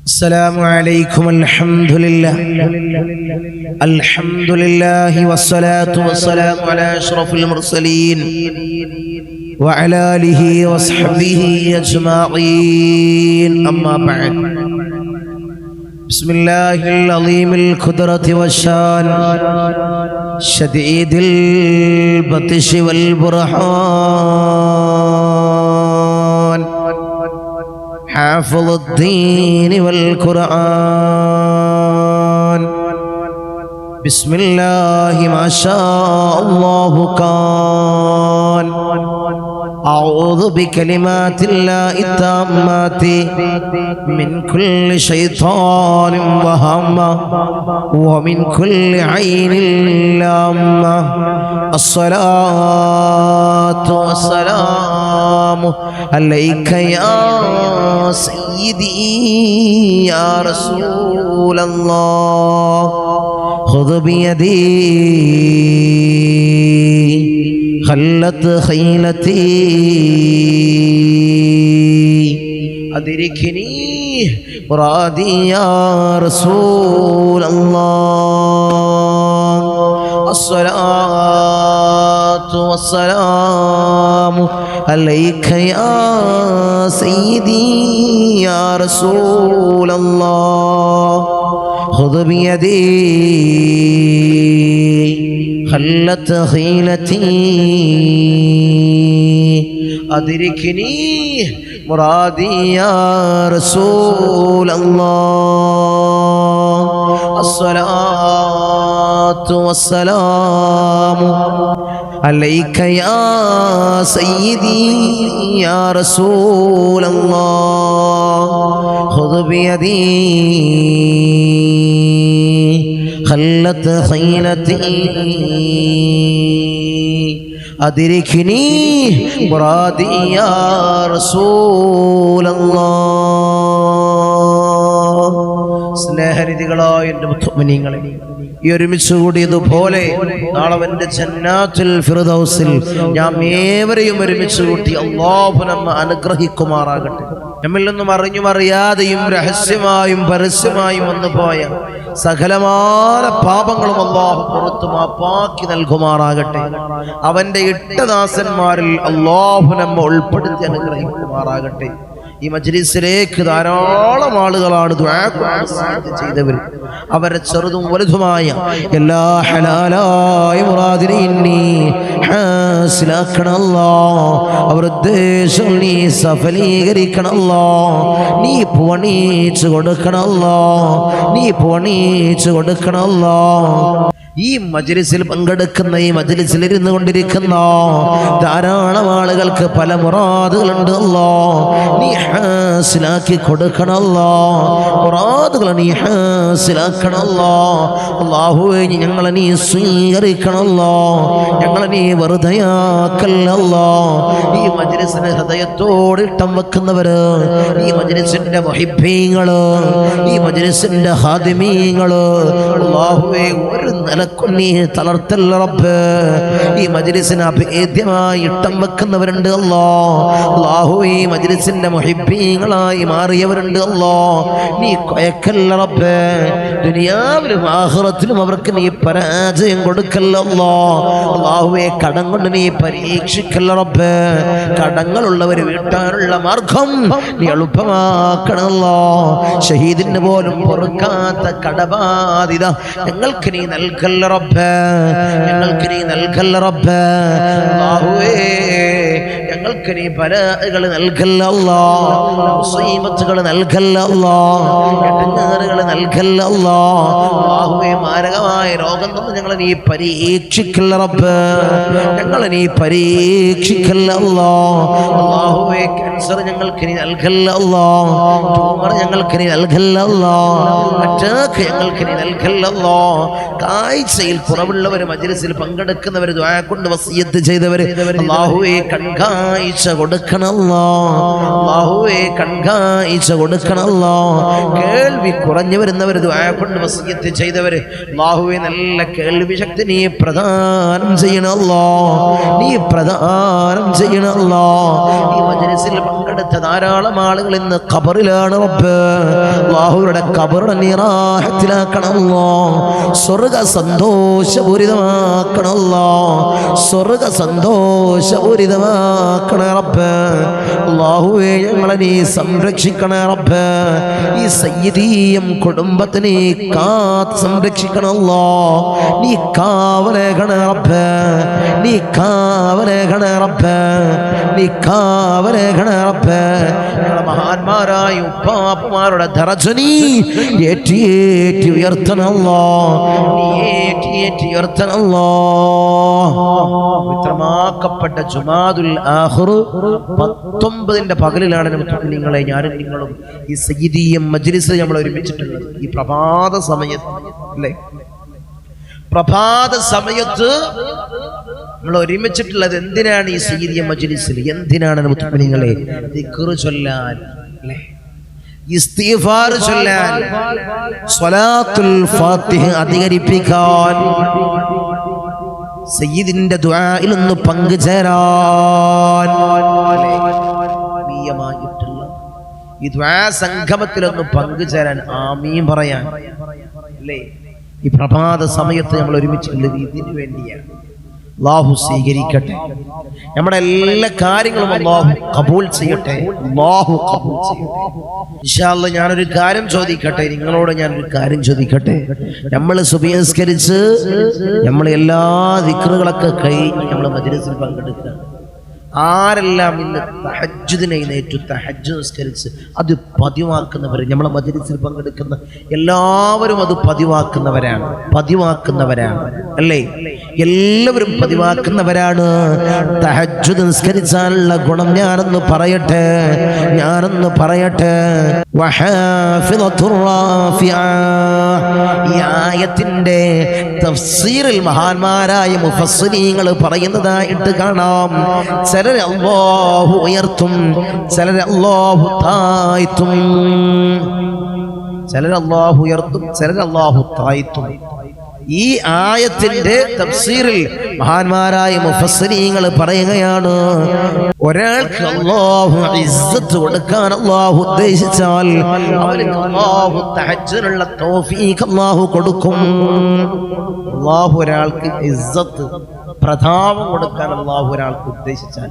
السلام عليكم. الحمد لله والصلاة والسلام على أشرف المرسلين وعلى آله وصحبه أجمعين. أما بعد، بسم الله العظيم القدرة والشان شديد البطش والبرهان حافظ الدين والقرآن. بسم الله ما شاء الله كان. أعوذ بكلمات الله التامات من كل شيطان وهمة ومن كل عين لامة. الصلاة والسلام عليك يا سيدي يا رسول الله. خذ بيدي خلت خيلتي أدركني مرادي يا رسول الله. الصلاة والسلام عليك يا سيدي يا رسول الله. خذ بيدي خلت خيلتي أدركني مرادي يا رسول الله. الصلاة والسلام عليك يا سيدي يا رسول الله. خذ بيدي خلت خيلتي أدركني مرادي يا رسول الله. സ്നേഹനിധികളായ എൻ്റെ മുഅ്മിനീങ്ങളെ, ഈ ഒരുമിച്ച് കൂടിയതുപോലെ നാളെ എൻ്റെ ജന്നാത്തുൽ ഫിർദൗസിൽ നാം ഏവരെയും ഒരുമിച്ച് കൂട്ടി അല്ലാഹു നമ്മെ അനുഗ്രഹിക്കുമാറാകട്ടെ. നമ്മിൽ നിന്നും അറിഞ്ഞും അറിയാതെയും രഹസ്യമായും പരസ്യമായും വന്നുപോയ സകലമായ പാപങ്ങളും അല്ലാഹു പുറത്തു മാപ്പാക്കി നൽകുമാറാകട്ടെ. അവന്റെ ഇഷ്ടദാസന്മാരിൽ അല്ലാഹു നമ്മെ ഉൾപ്പെടുത്തി അനുഗ്രഹിക്കുമാറാകട്ടെ. ഈ മജ്ലിസിലേക്ക് ധാരാളം ആളുകളാണ് ദുആ ചെയ്തവർ. അവരെ ചെറുതും വലുതുമായ എല്ലാ ഹലാലായ മുറാദിനെയും നീ ഹാസിലാക്കണമല്ലോ. അവർ ഉദ്ദേശം നീ സഫലീകരിക്കണമല്ലോ. നീ പണിച്ചു കൊടുക്കണമല്ലോ. നീ പണിച്ചു കൊടുക്കണമല്ലോ. ഈ മജ്ലിസിൽ പങ്കെടുക്കുന്ന, ഈ മജ്ലിസിൽ ഇരുന്നു കൊണ്ടിരിക്കുന്ന ധാരാളം ആളുകൾക്ക് പല മുറാദുകളുണ്ട്. അല്ലോ, നീ ഹാസിലാക്കി കൊടുക്കണമല്ലോ. മുറാദുകൾ നീ ഹാസിലാക്കണമല്ലോ. അല്ലാഹുവേ, ഞങ്ങളെ നീ സ്വീകരിക്കണമല്ലോ. ഞങ്ങളെ നീ വെറുതെയാക്കല്ലോ. ഈ മജ്ലിസിന് ഹൃദയത്തോട് ഇഷ്ടം വെക്കുന്നവര്, ഈ മജ്ലിസിന്റെ മുഹിബ്ബീങ്ങള്, ഈ മജ്ലിസിന്റെ ഹാദിമീങ്ങള്, അല്ലാഹുവേ ഒരു നീ തളർത്തല്ല റബ്ബ്. ഈ മജ്ലിസിന് അഭേദ്യമായി ഇഷ്ടം വെക്കുന്നവരുണ്ട്. അല്ലാഹു, ഈ മജ്ലിസിന്റെ മുഹിബ്ബീങ്ങളായി മാറിയവരുണ്ട്. നീ കൊയക്കല്ല റബ്ബ്. ദുനിയാവിലും ആഖിറത്തിലും അവർക്ക് നീ പരാജയം കൊടുക്കല്ലോ. അല്ലാഹുവേ, കടം കൊണ്ട് നീ പരീക്ഷിക്കല്ല റബ്ബ്. കടങ്ങളുള്ളവർ വീട്ടാനുള്ള മാർഗം നീ എളുപ്പമാക്കണല്ലോ. ഷഹീദിന് പോലും പൊറുക്കാത്ത കടബാധിത ഞങ്ങൾക്ക് നീ നൽകല്ല റബ്ബേ. ഞങ്ങൾക്ക് നീ നൽകല്ല റബ്ബേ. അല്ലാഹുവേ, ഞങ്ങൾക്ക് നീ ബലാകൾ നൽകല്ല അല്ലാഹ്. മുസീബത്തുകൾ നൽകല്ല അല്ലാഹ്. ഇടങ്ങേറുകൾ നൽകല്ല അല്ലാഹ്. അല്ലാഹുവേ, മാരകമായ രോഗം തന്ന് ഞങ്ങളെ നീ പരീക്ഷിക്കല്ല റബ്ബേ. ഞങ്ങളെ നീ പരീക്ഷിക്കല്ല അല്ലാഹ്. അല്ലാഹുവേ, ക്യാൻസർ ഞങ്ങൾക്ക് നീ നൽകല്ല അല്ലാഹ്. ട്യൂമർ ഞങ്ങൾക്ക് നീ നൽകല്ല അല്ലാഹ്. അറ്റാക്ക് ഞങ്ങൾക്ക് നീ നൽകല്ല അല്ലാഹ്. കാഴ്ചയിൽ കുറവുള്ളവർ, മജ്ലിസിൽ പങ്കെടുക്കുന്നവർ, ദുആ കൊണ്ട് വസിയത്ത് ചെയ്തവർ, അല്ലാഹുവേ, കൺകാഴ്ച കൊടുക്കണല്ലോ അല്ലാഹുവേ, കൺകാഴ്ച കൊടുക്കണല്ലോ. കേൾവി കുറഞ്ഞു വരുന്നവർ, ദുആ കൊണ്ട് വസിയത്ത് ചെയ്തവര്, അല്ലാഹുവേ നല്ല കേൾവി ശക്തി നീ പ്രദാനം ചെയ്യണല്ലോ, നീ പ്രദാനം ചെയ്യണല്ലോ. ഈ മജ്‌ലിസിൽ പങ്കെടുത്ത ധാരാളം ആളുകൾ ഇന്ന് ഖബറിലാണ് റബ്ബ്. അല്ലാഹുവിന്റെ ഖബറിനെ നീ റാഹത്തിലാക്കണല്ലോ, സ്വർഗ്ഗ സന്തോഷപൂരിതമാക്കണല്ലോ, സ്വർഗ്ഗ സന്തോഷപൂരിതമാക്കണേ റബ്ബ്. അല്ലാഹുവേ, ഞങ്ങളെ നീ സംരക്ഷിക്കണേ റബ്ബ്. ഈ സയ്യിദീയം കുടുംബത്തിനെ കാത്ത് സംരക്ഷിക്കണല്ലോ, നീ കാവലേകണേ റബ്ബ്, നീ കാവലേകണേ റബ്ബ്, നീ കാവലേകണേ റബ്ബ്. ഞങ്ങളുടെ മഹാന്മാരായ ഉപ്പാപ്പമാരുടെ ദറജ നീ ഏറ്റി ഉയർത്തണല്ലോ, നീ ഏറ്റി ഉയർത്തണല്ലോ. പവിത്രമാക്കപ്പെട്ട ജുമാദുൽ ആഖിർ 19 പകലിലാണ് നിങ്ങളെ ഞാനും നിങ്ങളും ഈ സയ്യിദിയം മജ്‌ലിസ് നമ്മൾ ഒരുമിച്ചിട്ടുള്ളത്. ഈ പ്രഭാത സമയത്ത് അല്ലേ, പ്രഭാത സമയത്ത് നമ്മൾ ഒരുമിച്ചിട്ടുള്ളത് എന്തിനാണ്? ഈ സയ്യിദിയം മജ്‌ലിസിൽ എന്തിനാണ് നിങ്ങളെ? ദിക്ർ ചൊല്ലാൻ അല്ലേ, ഇസ്തിഗ്ഫാർ ചൊല്ലാൻ, സ്വലാത്തുൽ ഫാത്തിഹ അധികരിപ്പിക്കാൻ, സയ്യിദിന്റെ ദുആയിൽ ഒന്ന് പങ്കുചേരാൻ, ആത്മീയമായിട്ടുള്ള ഈ ദുആ സംഗമത്തിലൊന്ന് പങ്കുചേരാൻ, ആമീൻ പറയാൻ അല്ലേ. ഈ പ്രഭാത സമയത്ത് നമ്മൾ ഒരുമിച്ചുള്ളത് ഇതിനു വേണ്ടിയാണ്. അല്ലാഹു സ്വീകരിക്കട്ടെ, നമ്മുടെ എല്ലാ കാര്യങ്ങളും അല്ലാഹു ഖബൂൽ ചെയ്യട്ടെ, അല്ലാഹു ഖബൂൽ ചെയ്യട്ടെ. ഇൻഷാ അല്ലാഹ് ഞാനൊരു കാര്യം ചോദിക്കട്ടെ, നിങ്ങളോട് ഞാനൊരു കാര്യം ചോദിക്കട്ടെ. നമ്മൾ സുബ്ഹി നിസ്കരിച്ച് നമ്മൾ എല്ലാ ദിക്റുകളൊക്കെ കഴിഞ്ഞ് നമ്മൾ മജ്‌ലിസിൽ പങ്കെടുക്കുക. ആരെല്ലാം ഇന്ന് തഹജ്ജുദിനെ എഴുന്നേറ്റു, തഹജ്ജുദ് നിസ്കരിച്ച് അത് പതിവാക്കുന്നവർ, നമ്മളെ മജ്‌ലിസിൽ പങ്കെടുക്കുന്ന എല്ലാവരും അത് പതിവാക്കുന്നവരാണ് അല്ലേ? എല്ലാവരും പതിവാക്കുന്നവരാണ്. തഹജ്ജുദ് നിസ്കരിച്ചാലുള്ള ഗുണം ഞാനൊന്ന് പറയട്ടെ. ഈ ആയത്തിന്റെ തഫ്സീറിൽ മഹാന്മാരായ മുഫസ്സിരീങ്ങൾ പറയുന്നതായിട്ട് കാണാം. ചിലരെ അല്ലാഹു ഉയർത്തും, ചിലരെ അല്ലാഹു താഴ്ത്തും, ചിലരെ അല്ലാഹു ഉയർത്തും, ചിലരെ അല്ലാഹു താഴ്ത്തും. ഈ ആയത്തിന്റെ തഫ്സീറിൽ മഹാന്മാരായ മുഫസ്സിരീങ്ങൾ പറയുകയാണ്, ഒരാൾക്ക് അല്ലാഹു ഇസ്സത്ത് കൊടുക്കാൻ അല്ലാഹു ഉദ്ദേശിച്ചാൽ അവർക്ക് അല്ലാഹു തഹജ്ജുദിനുള്ള തൗഫീഖ് അല്ലാഹു കൊടുക്കും. അല്ലാഹു ഒരാൾക്ക് ഇസ്സത്ത്, പ്രതാപം കൊടുക്കാൻ അല്ലാഹു ഒരാൾക്ക് ഉദ്ദേശിച്ചാൽ,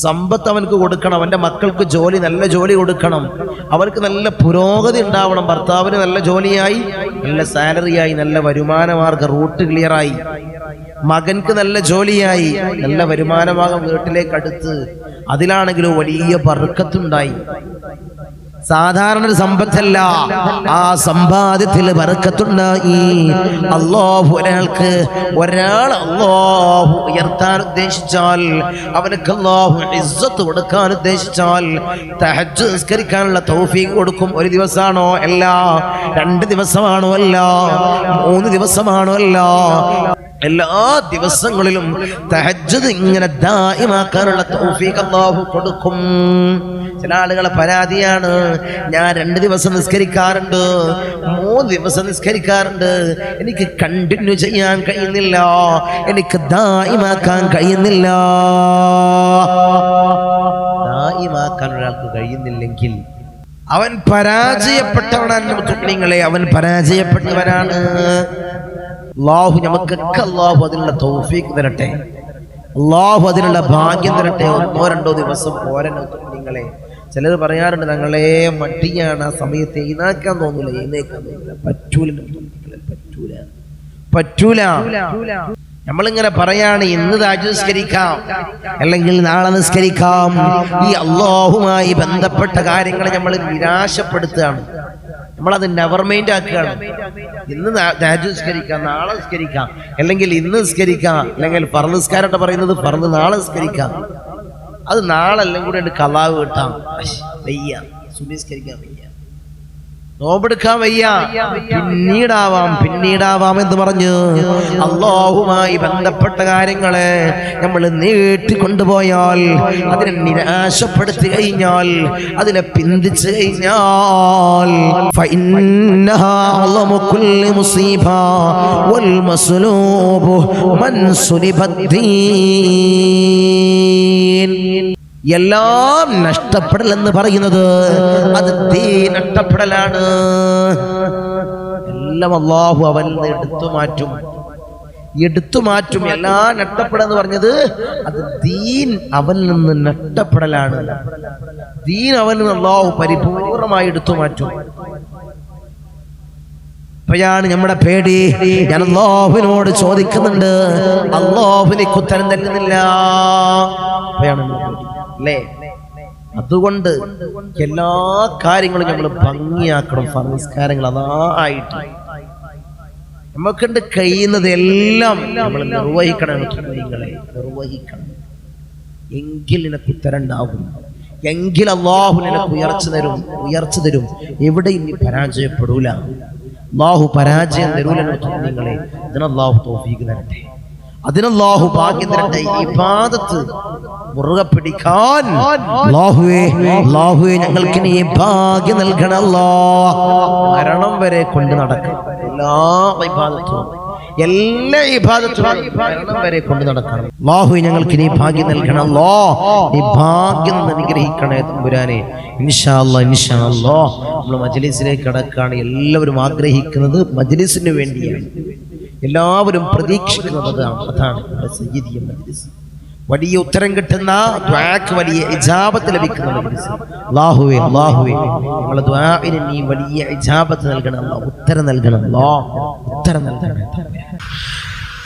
സമ്പത്ത് അവനക്ക് കൊടുക്കണം, അവൻ്റെ മക്കൾക്ക് ജോലി, നല്ല ജോലി കൊടുക്കണം, അവർക്ക് നല്ല പുരോഗതി ഉണ്ടാവണം, ഭർത്താവിന് നല്ല ജോലിയായി, നല്ല സാലറിയായി, നല്ല വരുമാന മാർഗ റൂട്ട് ക്ലിയറായി, മകൻക്ക് നല്ല ജോലിയായി, നല്ല വരുമാനമാർഗം വീട്ടിലേക്ക് അടുത്ത്, അതിലാണെങ്കിലും വലിയ ബർക്കത്തുണ്ടായി. സാധാരണ ഒരു സമ്പത്തല്ല, ആ സമ്പാദ്യത്തിൽ ബർക്കത്തുണ്ടായി. അല്ലാഹു ഒരാൾ അല്ലാഹു ഉയർത്താൻ ഉദ്ദേശിച്ചാൽ, അവനക്ക് അല്ലാഹു ഇസ്സത്ത് കൊടുക്കാൻ ഉദ്ദേശിച്ചാൽ തഹജ്ജുദ് നിസ്കരിക്കാനുള്ള തൗഫീഖ് കൊടുക്കും. ഒരു ദിവസമാണോ? അല്ല. 2 ദിവസമാണോ? അല്ല. 3 ദിവസമാണോ? അല്ല. എല്ലാ ദിവസങ്ങളിലും തഹജ്ജുദ് ഇങ്ങനെ ദായിമാക്കാനുള്ള തൗഫീഖ് അല്ലാഹു കൊടുക്കും. ചില ആളുകളെ പരാതിയാണ്, ഞാൻ 2 ദിവസം നിസ്കരിക്കാറുണ്ട്, 3 ദിവസം നിസ്കരിക്കാറുണ്ട്, എനിക്ക് കണ്ടിന്യൂ ചെയ്യാൻ കഴിയുന്നില്ല, എനിക്ക് ദായിമാക്കാൻ കഴിയുന്നില്ല. ദായിമാക്കാൻ ഒരാൾക്ക് കഴിയുന്നില്ലെങ്കിൽ അവൻ പരാജയപ്പെട്ടവനാണ്. മുത്തുക്കളെ, അവൻ പരാജയപ്പെട്ടവനാണ്. അല്ലാഹു നമുക്കൊക്കെ അല്ലാഹു അതിനുള്ള തൗഫീഖ് തരട്ടെ, അല്ലാഹു അതിനുള്ള ഭാഗ്യം തരട്ടെ. 1-2 ദിവസം പോരാ മുത്തുക്കളെ. ചിലർ പറയാറുണ്ട്, ഞങ്ങളെ മടിയാണ്, ആ സമയത്ത് എഴുന്നേക്കാൻ തോന്നില്ല, പറ്റൂല. നമ്മളിങ്ങനെ പറയാണ്, ഇന്ന് തഹജ്ജുദ് നിസ്കരിക്കാം, അല്ലെങ്കിൽ നാളെ നിസ്കരിക്കാം. ഈ അല്ലാഹുമായി ബന്ധപ്പെട്ട കാര്യങ്ങളെ നമ്മൾ നിരാശപ്പെടുത്തുകയാണ്, നമ്മളത് നെവർ മൈൻഡ് ആക്കുകയാണ്. ഇന്ന് തഹജ്ജുദ് നിസ്കരിക്കാം, നാളെ നിസ്കരിക്കാം, അല്ലെങ്കിൽ ഇന്ന് നിസ്കരിക്കാം, അല്ലെങ്കിൽ ഫർള് നിസ്കാരം പറയുന്നത് ഫർള് നാളെ നിസ്കരിക്കാം, അത് നാളെ എല്ലാം കൂടെ കളാവ് കിട്ടാം, വയ്യ, സുബ്ഹി നിസ്കരിക്കാൻ വയ്യ. നോമ്പെടുക്കാൻ വയ്യ, പിന്നീടാവാം എന്ന് പറഞ്ഞ് അല്ലാഹുമായി ബന്ധപ്പെട്ട കാര്യങ്ങളെ നമ്മൾ നീട്ടിക്കൊണ്ടുപോയാൽ, അതിനെ നിരാശപ്പെടുത്തി കഴിഞ്ഞാൽ, അതിനെ പിന്തിച്ചു കഴിഞ്ഞാൽ ഫഇന്നഹാ അളമു കുല്ലി മുസീബ വൽ മസ്ലൂബു മൻ സുലിബദ്ദീൻ. എല്ലാം നഷ്ടപ്പെടൽ എന്ന് പറയുന്നത് അത് ദീൻ നഷ്ടപ്പെടലാണ്. എല്ലാം അല്ലാഹു അവൻ എടുത്തു മാറ്റും. എല്ലാം നഷ്ടപ്പെടെന്ന് പറഞ്ഞത് അത് ദീൻ അവനിൽ നിന്ന് നഷ്ടപ്പെടലാണ്. ദീൻ അവനിൽ നിന്ന് അല്ലാഹു പരിപൂർണമായി എടുത്തു മാറ്റും. അപ്പോഴാണ് നമ്മുടെ പേടി. ഞാൻ അല്ലാഹുവിനോട് ചോദിക്കുന്നുണ്ട്, അല്ലാഹു എനിക്ക് ഉത്തരം തരുന്നില്ല. അപ്പോഴാണ് അല്ലേ? അതുകൊണ്ട് എല്ലാ കാര്യങ്ങളും നമ്മൾ ഭംഗിയാക്കണം. ഫർനിസ്കാരങ്ങൾ അതായിട്ട് നമുക്കുണ്ട് കഴിയുന്നത് എല്ലാം നമ്മൾ നിർവഹിക്കണം. നിർവഹിക്കണം. എങ്കിൽ നിനക്ക് ഉത്തരം ഉണ്ടാകും. എങ്കിൽ അല്ലാഹു നിനക്ക് ഉയർച്ച തരും. എവിടെയും നീ പരാജയപ്പെടൂല. അല്ലാഹു പരാജയം തരൂല നിങ്ങളെ. അതിന് അല്ലാഹു തൗഫീഖ് തരട്ടെ. അതിനല്ലാഹു ഭാഗ്യം തരട്ടെ. ഇബാദത്ത് മുറുകെ പിടിക്കാൻ അല്ലാഹുവേ ഞങ്ങൾക്ക് നീ ഭാഗ്യം നൽകണം. അല്ലാഹ് മരണം വരെ കൊണ്ട് നടക്കണം. എല്ലാ ഇബാദത്തും മരണം വരെ കൊണ്ട് നടക്കണം. അല്ലാഹുവേ ഞങ്ങൾക്ക് നീ ഭാഗ്യം നൽകണം. അല്ലാഹ് നീ ഭാഗ്യം അനുഗ്രഹിക്കണേ തമ്പുരാനെ. ഇൻഷാ അല്ലാഹ് നമ്മൾ മജ്‌ലിസിലേക്ക് കടക്കാണ്. എല്ലാവരും ആഗ്രഹിക്കുന്നത് മജ്‌ലിസിന് വേണ്ടിയാണ്. എല്ലാവരും പ്രതീക്ഷിക്കുന്നത് അതാണ് സയ്യിദിയ മജ്‌ലിസ്. വലിയ ഉത്തരം കിട്ടുന്ന ദുആക്ക് വലിയ ഇജാബത്ത് ലഭിക്കുന്ന മജ്‌ലിസ്. അല്ലാഹുവേ ഞങ്ങളുടെ ദുആഇന് നീ വലിയ ഇജാബത്ത് നൽകണം. അല്ലാഹ് ഉത്തരം നൽകണം.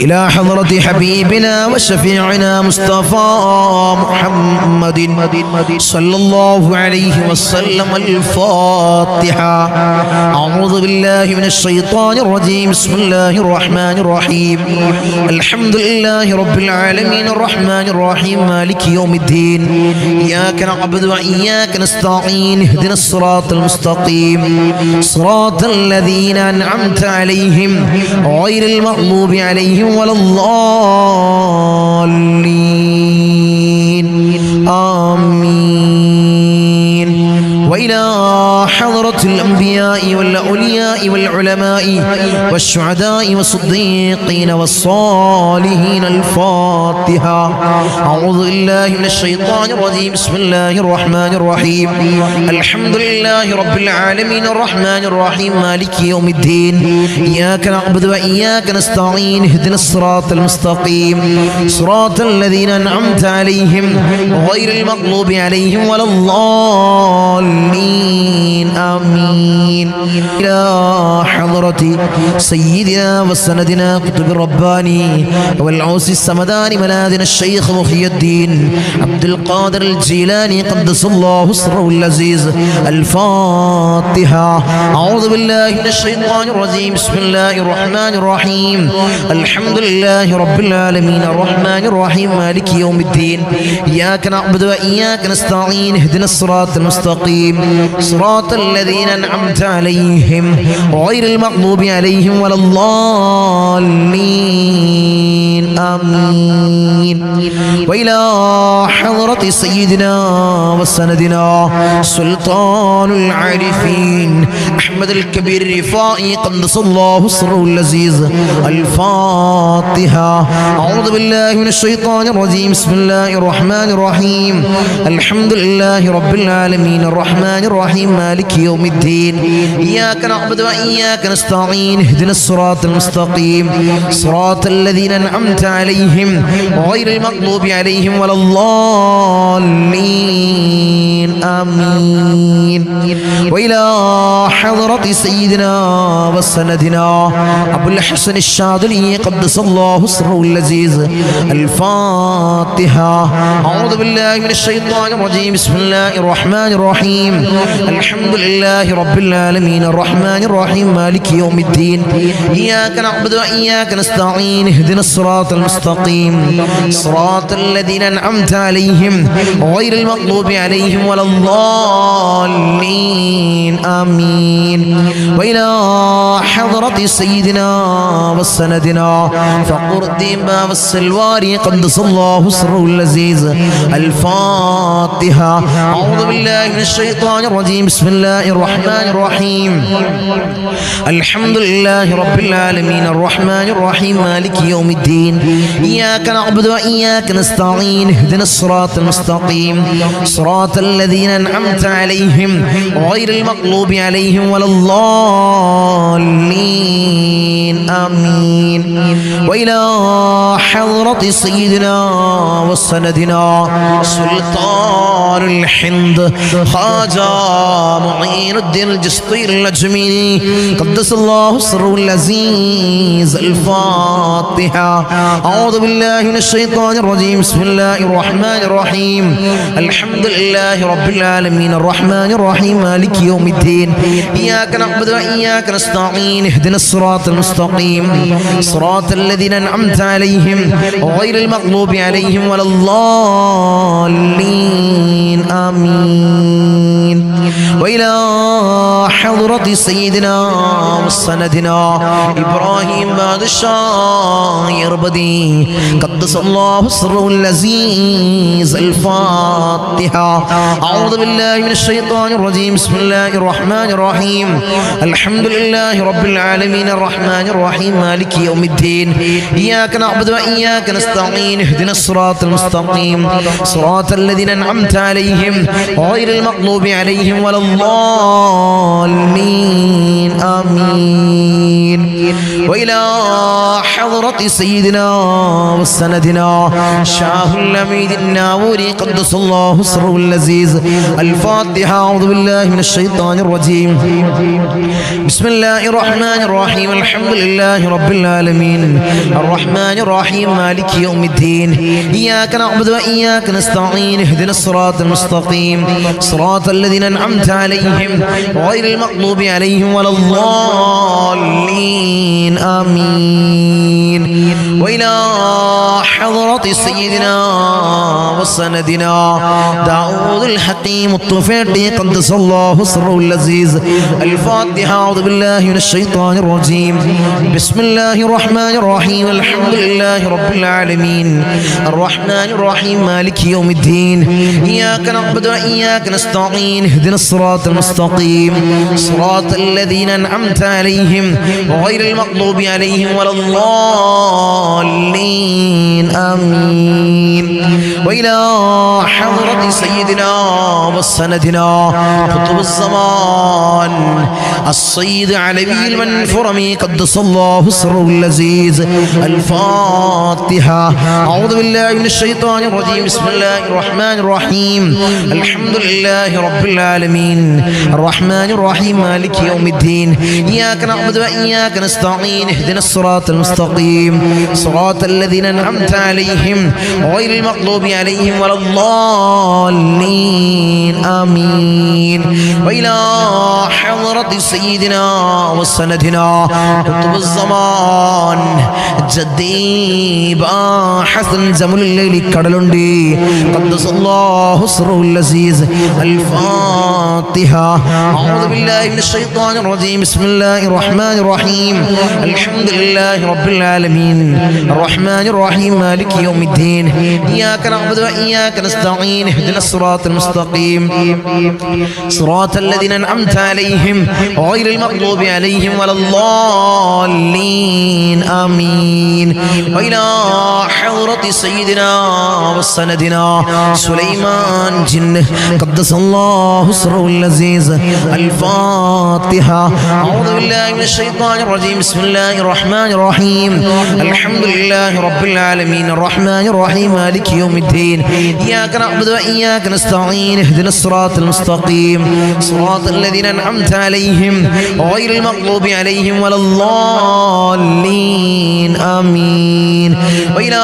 إلى حضرة حبيبنا وشفيعنا مصطفى محمد صلى الله عليه وسلم. الفاتحة. أعوذ بالله من الشيطان الرجيم. بسم الله الرحمن الرحيم. الحمد لله رب العالمين الرحمن الرحيم مالك يوم الدين. إياك نعبد وإياك نستعين. اهدنا الصراط المستقيم صراط الذين أنعمت عليهم غير المغضوب عليهم ولا الضالين. آمين. وإلى حضرة الأنبياء والأولياء والعلماء والشهداء والصديقين والصالحين. الفاتحة. أعوذ بالله من الشيطان الرجيم. بسم الله الرحمن الرحيم. الحمد لله رب العالمين الرحمن الرحيم مالك يوم الدين. إياك نعبد وإياك نستعين. اهدنا الصراط المستقيم صراط الذين أنعمت عليهم غير المغضوب عليهم ولا الضالين. آمين. إلى حضرة سيدنا وسندنا قطب الرباني والعوس السمداني ملاذنا الشيخ محي الدين عبد القادر الجيلاني قدس الله سره العزيز. الفاتحة. أعوذ بالله من الشيطان الرجيم. بسم الله الرحمن الرحيم. الحمد لله رب العالمين الرحمن الرحيم مالك يوم الدين. إياك نعبد وإياك نستعين. اهدنا الصراط المستقيم صراط الذين أنعمت عليهم غير المغضوب عليهم ولا الضالين. آمين. وإلى حضرة سيدنا وسندنا سلطان العارفين أحمد الكبير الرفائي قدس الله سره العزيز. الفاتحة. أعوذ بالله من الشيطان الرجيم. بسم الله الرحمن الرحيم. الحمد لله رب العالمين الرحمن الرحيم مالك يوم الدين. إياك نعبد وإياك نستعين. اهدنا الصراط المستقيم صراط الذين أنعمت عليهم غير المغضوب عليهم ولا الضالين. آمين. وإلى حضرة سيدنا وسندنا أبو الحسن الشاذلي قدس الله سره العزيز. الفاتحة. أعوذ بالله من الشيطان الرجيم. بسم الله الرحمن الرحيم. الحمد لله رب العالمين الرحمن الرحيم مالك يوم الدين. إياك نعبد وإياك نستعين. اهدنا الصراط المستقيم صراط الذين أنعمت عليهم غير المغضوب عليهم ولا الضالين. آمين. آمين وإلى حضرة سيدنا وسندنا فقر الديما والسلواري قدس الله سره العزيز الفاتحة. أعوذ بالله من الشيطان الرجيم. بسم الله الرحمن الرحيم. الحمد لله رب العالمين الرحمن الرحيم مالك يوم الدين إياك نعبد وإياك نستعين اهدنا الصراط المستقيم صراط الذين أنعمت عليهم غير المغضوب عليهم ولا الضالين آمين وإلى حضرة سيدنا وسندنا سلطان الحند خواجة معين الدين الجسطي الأجميري قدس الله سره العزيز الفاتحة. أعوذ بالله من الشيطان الرجيم. بسم الله الرحمن الرحيم. الحمد لله رب العالمين الرحمن الرحيم مالك يوم الدين إياك نعبد وإياك نستعين اهدنا الصراط المستقيم صراط الذين أنعمت عليهم غير المغضوب عليهم ولا الضالين آمين وإلى حضرة سيدنا وسندنا إبراهيم بادشاه يربدي قدس الله سره العزيز الفاتحة. أعوذ بالله من الشيطان الرجيم. بسم الله الرحمن الرحيم. الحمد لله رب العالمين الرحمن الرحيم مالك يوم الدين إياك نعبد وإياك نستعين اهدنا الصراط المستقيم صراط الذين أنعمت عليهم غير المغضوب عليهم ولا الضالين آمين وإلى حضرة سيدنا وسندنا شاه الأميد الناوري قدس الله سره العزيز الفاتحة. أعوذ بالله من الشيطان الرجيم. بسم الله الرحمن الرحيم. الحمد لله رب العالمين الرحمن الرحيم مالك يوم الدين إياك نعبد وإياك نستعين اهدنا الصراط المستقيم صراط الذين أنعمت عليهم غير المغضوب عليهم ولا الضالين آمين وإلى حضرة سيدنا وسندنا داود الحكيم الطفيلي قدس الله سره العزيز الفاتحة. أعوذ بالله من الشيطان الرجيم. بسم الله الرحمن الرحيم. الحمد لله رب العالمين الرحمن الرحيم مالك يوم الدين إياك نعبد وإياك نستعين اهدنا الصراط المستقيم صراط الذين أنعمت عليهم غير المغضوب عليهم ولا الضالين آمين وإلى حضرة سيدنا وسندنا قطب الزمان السيد علوي المنفرمي قدس الله سره العزيز الفاتحة. أعوذ بالله من الشيطان الرجيم. بسم الله الرحمن الرحيم. الحمد لله رب العالمين الرحمن الرحيم مالك يوم الدين إياك نعبد وإياك نستعين اهدنا الصراط المستقيم صراط الذين أنعمت عليهم غير المغضوب عليهم ولا الضالين آمين وإلى حضرة سيدنا وسندنا قطب الزمان جدي حسن زمن الليل كدلندي قدس الله سره العزيز الفاتحة. أعوذ بالله من الشيطان الرجيم. بسم الله الرحمن الرحيم. الحمد لله رب العالمين الرحمن الرحيم مالك يوم الدين إياك نعبد وإياك نستعين اهدنا الصراط المستقيم صراط الذين أنعمت عليهم غير المغضوب عليهم ولا الضالين آمين وإلى حضرة سيدنا وسندنا سليمان جن قدس الله سره العزيز الفاتحة. أعوذ بالله من الشيطان الرجيم. بسم الله الرحمن الرحيم. الحمد لله رب العالمين الرحمن الرحيم مالك يوم الدين إياك نعبد وإياك نستعين اهدنا الصراط المستقيم صراط الذين أنعمت عليهم غير المغضوب عليهم ولا الضالين آمين وإلى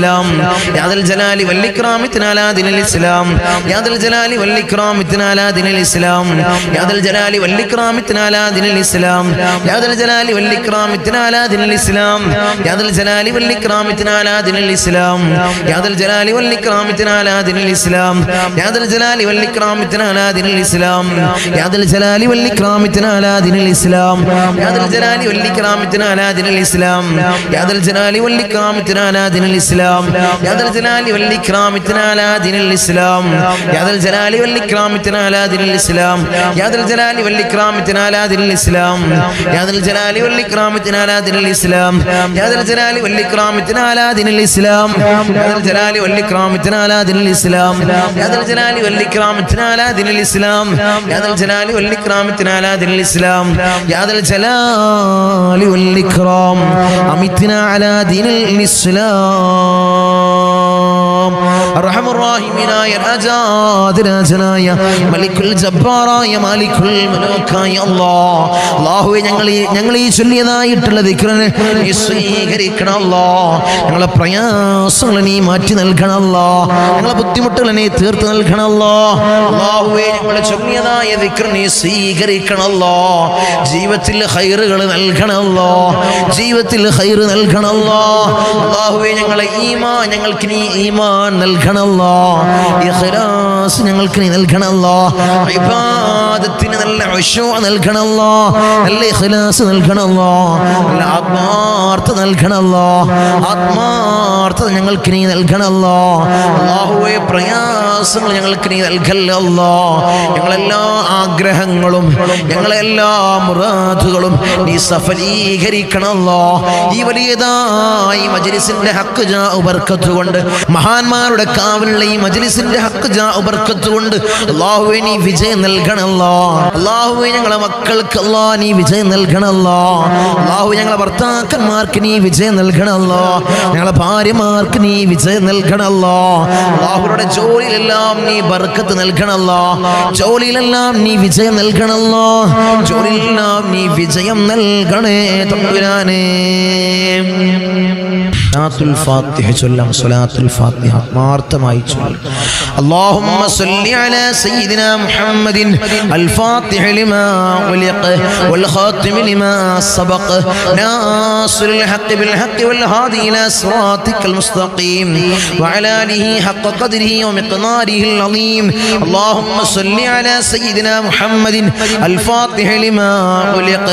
الإسلام يا ذا الجلال والإكرام اتنا على دين الإسلام يا ذا الجلال والإكرام اتنا على دين الإسلام يا ذا الجلال والإكرام اتنا على دين الإسلام يا ذا الجلال والإكرام اتنا على دين الإسلام يا ذا الجلال والإكرام اتنا على دين الإسلام يا ذا الجلال والإكرام اتنا على دين الإسلام يا ذا الجلال والإكرام اتنا على دين الإسلام يا ذا الجلال والإكرام اتنا على دين الإسلام يا ذا الجلال والإكرام اتنا على دين الإسلام يا ذا الجلال والإكرام اتنا على دين الإسلام يا ذا الجلال والإكرام اتنا على دين الإسلام يا ذا الجلال والإكرام اتنا على دين الإسلام يا ذا الجلال والإكرام اتنا على دين الإسلام يا ذا الجلال والإكرام اتنا على دين الإسلام يا ذا الجلال والإكرام اتنا على دين الإسلام يا ذا الجلال والإكرام اتنا على دين الإسلام يا ذا الجلال والإكرام اتنا على دين الإسلام يا ذا الجلال والإكرام اتنا على دين الإسلام يا ذا الجلال والإكرام أمتنا على دين الإسلام الرحم الراحمين يا راجاد രാജനായ മലിക്കുൽ ജബ്ബാറായ മാലിക്കുൽ മലൂക്കായ അല്ലാഹുവേ ഞങ്ങൾ ഈ ചൊല്ലിയതായിട്ടുള്ള ദിക്റിനെ നീ സ്വീകരിക്കണം അല്ലാഹ് ഞങ്ങളുടെ പ്രയാസങ്ങൾ നീ മാറ്റി നൽകണം അല്ലാഹ് ഞങ്ങളുടെ ബുദ്ധിമുട്ടുകൾ നീ തീർത്ത് നൽകണം അല്ലാഹുവേ ഞങ്ങൾ ചൊല്ലിയതായ ദിക്ർ നീ സ്വീകരിക്കണം അല്ലാഹ് ജീവിതത്തിൽ ഖൈറുകൾ നൽകണം അല്ലാഹ് ജീവിതത്തിൽ ഖൈർ നൽകണം അല്ലാഹുവേ ഞങ്ങൾക്ക് നീ ഈമാൻ നൽകണം അല്ലാഹ് ഇഖ്ലാസ് ഞങ്ങൾക്ക് നീ നൽകണം അല്ലാഹ് ഇബാദത്തിന് നല്ല ഖുശൂ നൽകണം അല്ലാഹ് നല്ല ഇഖ്ലാസ് നൽകണം അല്ലാഹ് നല്ല ആത്മാർത്ഥത നൽകണം അല്ലാഹ് ആത്മാർത്ഥത ഞങ്ങൾക്ക് നീ നൽകണം അല്ലാഹ് അല്ലാഹുവേ പ്രയാസങ്ങൾ ഞങ്ങൾക്ക് നീ നൽകല്ലേ അല്ലാഹ് ഞങ്ങളെല്ലാ ആഗ്രഹങ്ങളും ഞങ്ങളെല്ലാ മുറാദുകളും നീ സഫലീകരിക്കണം അല്ലാഹ് ഈ വലിയതായി മജ്ലിസിന്റെ ഹഖ് ജാ ബർക്കത്ത് കൊണ്ട് മഹാന്മാരുടെ കാവലുള്ള ഈ മജ്ലിസിന്റെ ഹഖ് ജാ ബർക്കത്ത് കൊണ്ട് അല്ലാഹുവേ നീ വിജയം നൽകണം അല്ലാഹ് അല്ലാഹുവേ ഞങ്ങളെ മക്കൾക്ക് അല്ലാഹ് നീ വിജയം നൽകണം അല്ലാഹ് അല്ലാഹു ഞങ്ങളെ ഭർത്താക്കന്മാർക്ക് നീ വിജയം നൽകണം അല്ലാഹ് ഞങ്ങളെ ഭാര്യമാർക്ക് നീ വിജയം നൽകണം അല്ലാഹ് അല്ലാഹുവിന്റെ ജോലിയിലെല്ലാം നീ ബർക്കത്ത് നൽകണം അല്ലാഹ് ജോലിയിലെല്ലാം നീ വിജയം നൽകണം അല്ലാഹ് ജോലിയിലെല്ലാം നീ വിജയം നൽകണേ തമ്പുരാനേ സലാത്തുൽ ഫാത്തിഹ ചൊല്ലാം സലാത്തുൽ ഫാത്തിഹ ആത്മാർത്ഥമായി ചൊല്ലാം اللهم صل على سيدنا محمد الفاتح لما ولق والخاتم لما سبق ناصر الحق بالحق والهادي إلى صراطك المستقيم وعلى آله حق قدره ومقداره العظيم اللهم صل على سيدنا محمد الفاتح لما ولق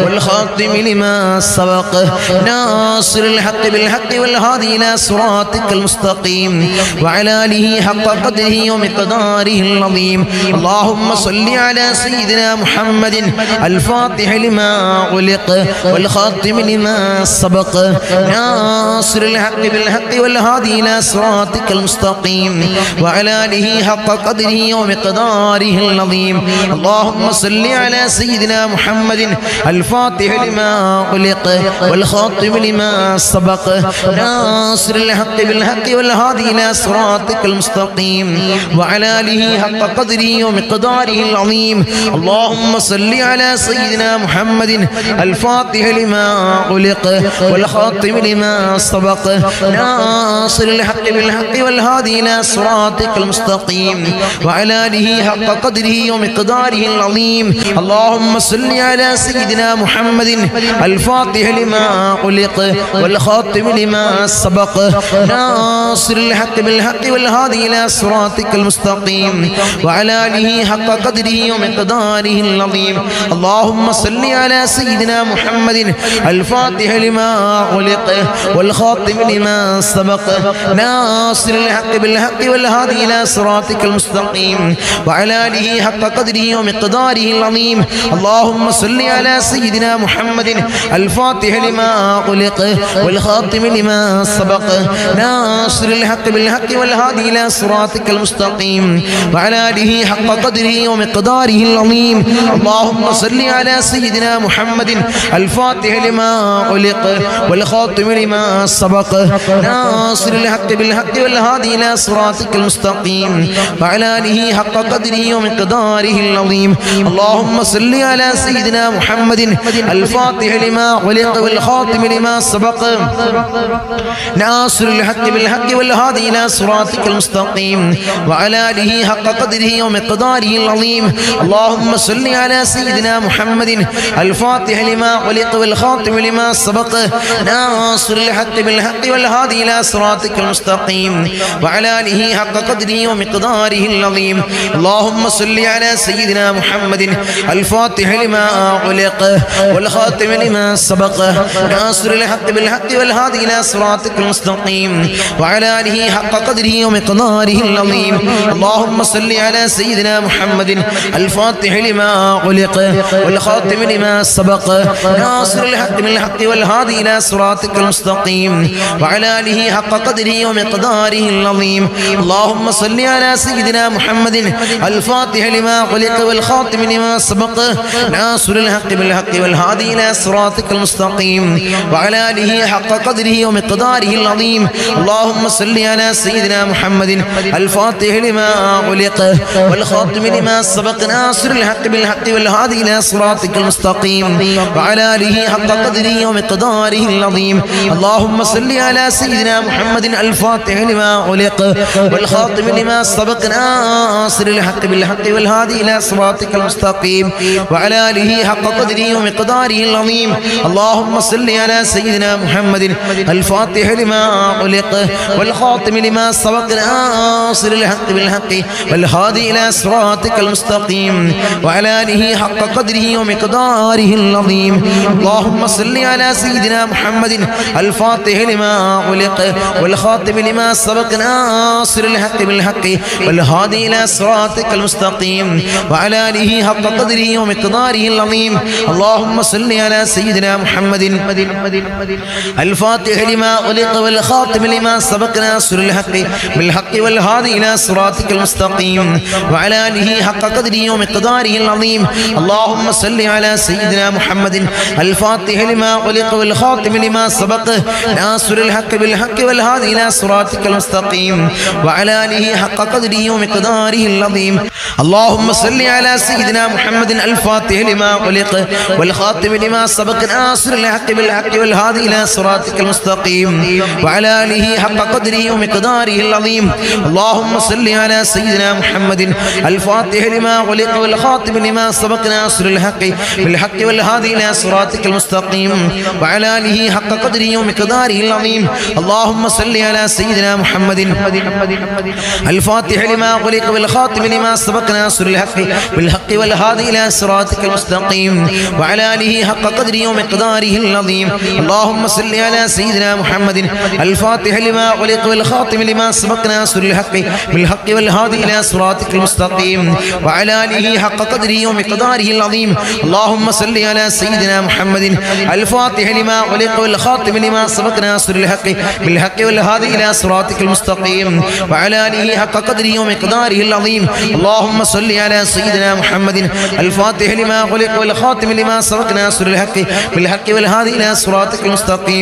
والخاتم لما سبق ناصر الحق بالحق والهادي إلى صراطك المستقيم وعلى آله حق قدره ومقداره العظيم اللهم صل على سيدنا محمد الفاتح لما غلق والخاتم لما سبق ناصر الحق بالحق والهادي إلى صراطك المستقيم وعلى آله حق قدره ومقداره العظيم اللهم صل على سيدنا محمد الفاتح لما غلق والخاتم لما سبق ناصر الحق بالحق والهادي إلى صراطك المستقيم وعلى آله حق قدره ومقداره العظيم اللهم صل على سيدنا محمد الفاتح لما غلق والخاتم لما سبق ناصر الحق بالحق والهادي إلى صراطك المستقيم وعلى آله حق قدره ومقداره العظيم اللهم صل على سيدنا محمد الفاتح لما غلق والخاتم لما سبق ناصر الحق بالحق والهادي إلى صراطك المستقيم وعلى آله حق قدره ومقداره العظيم اللهم صل على سيدنا محمد الفاتح لما غلق والخاتم لما سبق ناصر الحق بالحق والهادي إلى صراطك المستقيم وعلى آله حق قدره ومقداره العظيم اللهم صل على سيدنا محمد الفاتح لما غلق والخاتم لما سبق ناصر الحق بالحق والهادي إلى صراطك المستقيم وعلى آله حق قدره ومقداره العظيم اللهم صل على سيدنا محمد الفاتح لما غلق والخاتم لما سبق ناصر الحق بالحق والهادي إلى صراطك المستقيم وعلى آله حق قدره ومقداره العظيم اللهم صل على سيدنا محمد الفاتح لما غلق والخاتم لما سبق ناصر الحق بالحق والهادي إلى صراطك المستقيم وعلى آله حق قدره ومقداره العظيم. اللهم صل على سيدنا محمد الفاتح لما خلق والخاتم لما سبق ناصر الحق بالحق والهادي إلى صراطك المستقيم وعلى آله حق قدره ومقداره العظيم. اللهم صل على سيدنا محمد الفاتح لما خلق والخاتم لما سبق ناصر الحق بالحق والهادي إلى صراطك المستقيم وعلى آله حق قدره ومقداره العظيم. اللهم صل على سيدنا محمد الفاتح لما خلق والخاتم لما سبق ناصر الحق بالحق والهادي إلى صراطك المستقيم وعلى آله حق قدره ومقداره العظيم. اللهم صل على سيدنا محمد الفاتح لما خلق والخاتم لما سبق ناصر الحق بالحق والهادي إلى صراطك المستقيم وعلى آله حق قدره ومقداره العظيم. اللهم صل على سيدنا محمد الفاتح لما خلق والخاتم لما سبق ناصر الحق بالحق والهادي إلى صراطك المستقيم وعلى آله حق قدره ومقداره العظيم. اللهم صل على سيدنا محمد الفاتح لما خلق والخاتم لما سبق ناصر الحق بالحق والهادي إلى صراطك المستقيم وعلى آله حق قدره ومقداره العظيم. اللهم صل على سيدنا محمد الفاتح لما خلق والخاتم لما سبق ناصر الحق بالحق والهادي إلى صراطك المستقيم وعلى آله حق قدره ومقداره العظيم. اللهم صل على سيدنا محمد الفاتح لما خلق والخاتم لما سبق ناصر الحق بالحق والهادي إلى صراطك المستقيم وعلى آله حق قدره ومقداره العظيم. اللهم صل على سيدنا محمد الفاتح لما خلق والخاتم لما سبق ناصر الحق بالحق والهادي إلى صراطك المستقيم وعلى آله حق قدره ومقداره العظيم. اللهم صل على سيدنا محمد الفاتح لما خلق والخاتم لما سبق ناصر الحق بالحق والهادي إلى صراطك المستقيم وعلى آله حق قدره ومقداره العظيم. اللهم صل على سيدنا محمد الفاتح لما خلق والخاتم لما سبق ناصر الحق بالحق والهادي إلى صراطك المستقيم وعلى آله حق قدره ومقداره العظيم. اللهم صل على سيدنا محمد الفاتح لما خلق والخاتم لما سبق ناصر الحق بالحق والهادي إلى صراطك المستقيم وعلى آله حق قدره ومقداره العظيم. اللهم صل على سيدنا محمد الفاتح لما خلق والخاتم لما سبق ناصر الحق بالحق والهادي إلى صراطك المستقيم وعلى آله حق قدره ومقداره العظيم. اللهم صل على سيدنا محمد الفاتح لما خلق والخاتم لما سبق ناصر الحق بالحق والهادي إلى صراطك المستقيم وعلى آله حق قدره ومقداره العظيم. اللهم صل على سيدنا محمد الفاتح لما خلق والخاتم لما سبق ناصر الحق بالحق والهادي إلى صراطك المستقيم وعلى آله حق قدره ومقداره العظيم. اللهم صل على سيدنا محمد الفاتح لما خلق والخاتم لما سبق ناصر الحق بالحق والهادي إلى صراطك المستقيم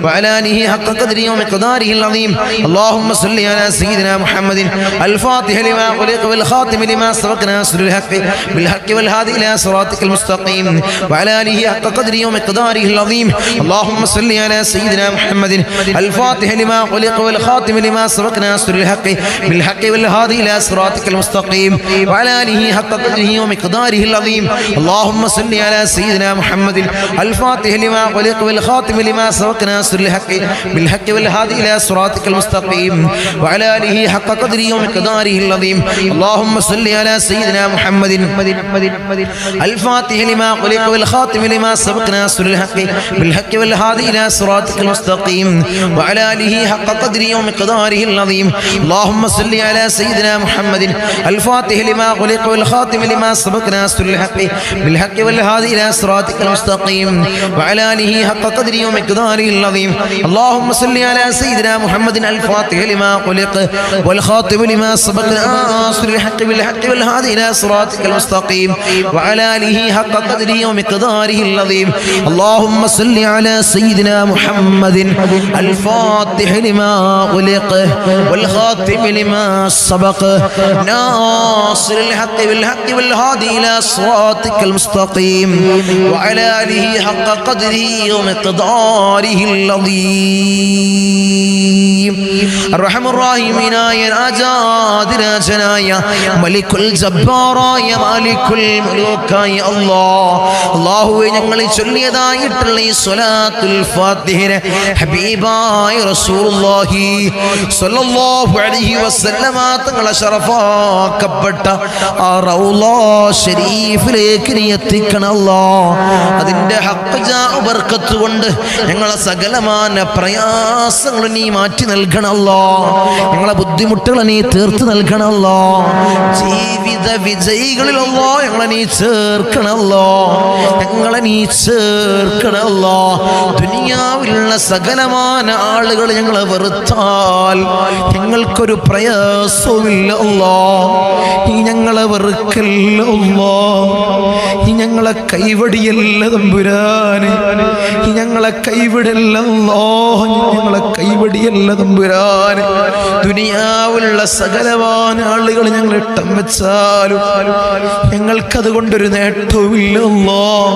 وعلى آله حق قدره ومقداره العظيم. اللهم صل على سيدنا محمد الفاتح لما خلق والخاتم لما سبق ناصر الحق بالحق والهادي إلى صراطك المستقيم وعلى آله حق قدره ومقداره العظيم. اللهم صل على سيدنا محمد الفاتح لما خلق والخاتم لما سبق ناصر الحق بالحق والهادي إلى صراطك المستقيم وعلى آله حق قدره ومقداره العظيم. اللهم صل على سيدنا محمد الفاتح لما خلق والخاتم لما سبق ناصر الحق بالحق والهادي إلى صراطك المستقيم وعلى آله حق قدره ومقداره العظيم. اللهم صل على سيدنا محمد الفاتح لما خلق والخاتم لما سبق ناصر الحق بالحق والهادي إلى صراطك المستقيم وعلى آله حق قدره ومقداره العظيم. اللهم صل على سيدنا محمد الفاتح لما خلق والخاتم لما سبق ناصر الحق بالحق والهادي إلى صراطك المستقيم وعلى آله حق قدره ومقداره العظيم. اللهم صل على سيدنا محمد الفاتح لما خلق والخاتم لما سبق ناصر الحق بالحق والهادي إلى صراطك المستقيم وعلى آله حق قدره ومقداره العظيم. اللهم صل على سيدنا محمد الفاتح لما خلق والخاتم لما سبق ناصر الحق بالحق والهادي إلى صراطك المستقيم وعلى آله حق قدره ومقداره العظيم. അലീം. അർഹമർ റഹീമീനായ രാജാധിരാജനായ മലിക്കുൽ ജബ്ബാറായ മാലിക്കുൽ മുലൂക്കായ അല്ലാഹുവേ, ഞങ്ങൾ ചൊല്ലിയതായിട്ടുള്ള ഈ സ്വലാത്തുൽ ഫാത്തിഹയെ ഹബീബായ റസൂലുള്ളാഹി സ്വല്ലല്ലാഹു അലൈഹി വസല്ലമ തങ്ങളെ ശറഫാക്കപ്പെട്ട ആ റൗള ശരീഫിലേക്ക് നീ എത്തിക്കണം അല്ലാഹ്. അതിന്റെ ഹഖ് ജാ ബർക്കത്ത് കൊണ്ട് ഞങ്ങളെ സകലമാന പ്രയാസങ്ങൾ നീ മാറ്റി നൽകണം അല്ലാഹ്. ഞങ്ങളെ ബുദ്ധിമുട്ടുകൾ നീ തീർത്ത് നൽകണം അല്ലാഹ്. ജീവിത വിജയികളിൽ അല്ലാഹ് ഞങ്ങളെ നീ ചേർക്കണം അല്ലാഹ്. ഞങ്ങളെ നീ ചേർക്കണം അല്ലാഹ്. ദുനിയാവിലുള്ള സകലമാന ആളുകൾ ഞങ്ങളെ വെറുത്താൽ ഞങ്ങൾക്കൊരു പ്രയാസവുമില്ല അല്ലാഹ്. നീ ഞങ്ങളെ വെറുക്കല്ല അല്ലാഹ്. നീ ഞങ്ങളെ കൈവടിയല്ല തമ്പുരാനെ. നീ ഞങ്ങളെ കൈവിടല്ല അല്ലാഹ്. ഞങ്ങളെ കൈവടിയല്ല തമ്പുരാനെ. ദുനിയാവിലുള്ള സകലമാന ആളുകൾ ഞങ്ങൾ ഇട്ടം വെച്ചാലും ഞങ്ങൾക്കത് കൊണ്ടൊരു നേട്ടവുമില്ല അല്ലാഹ്.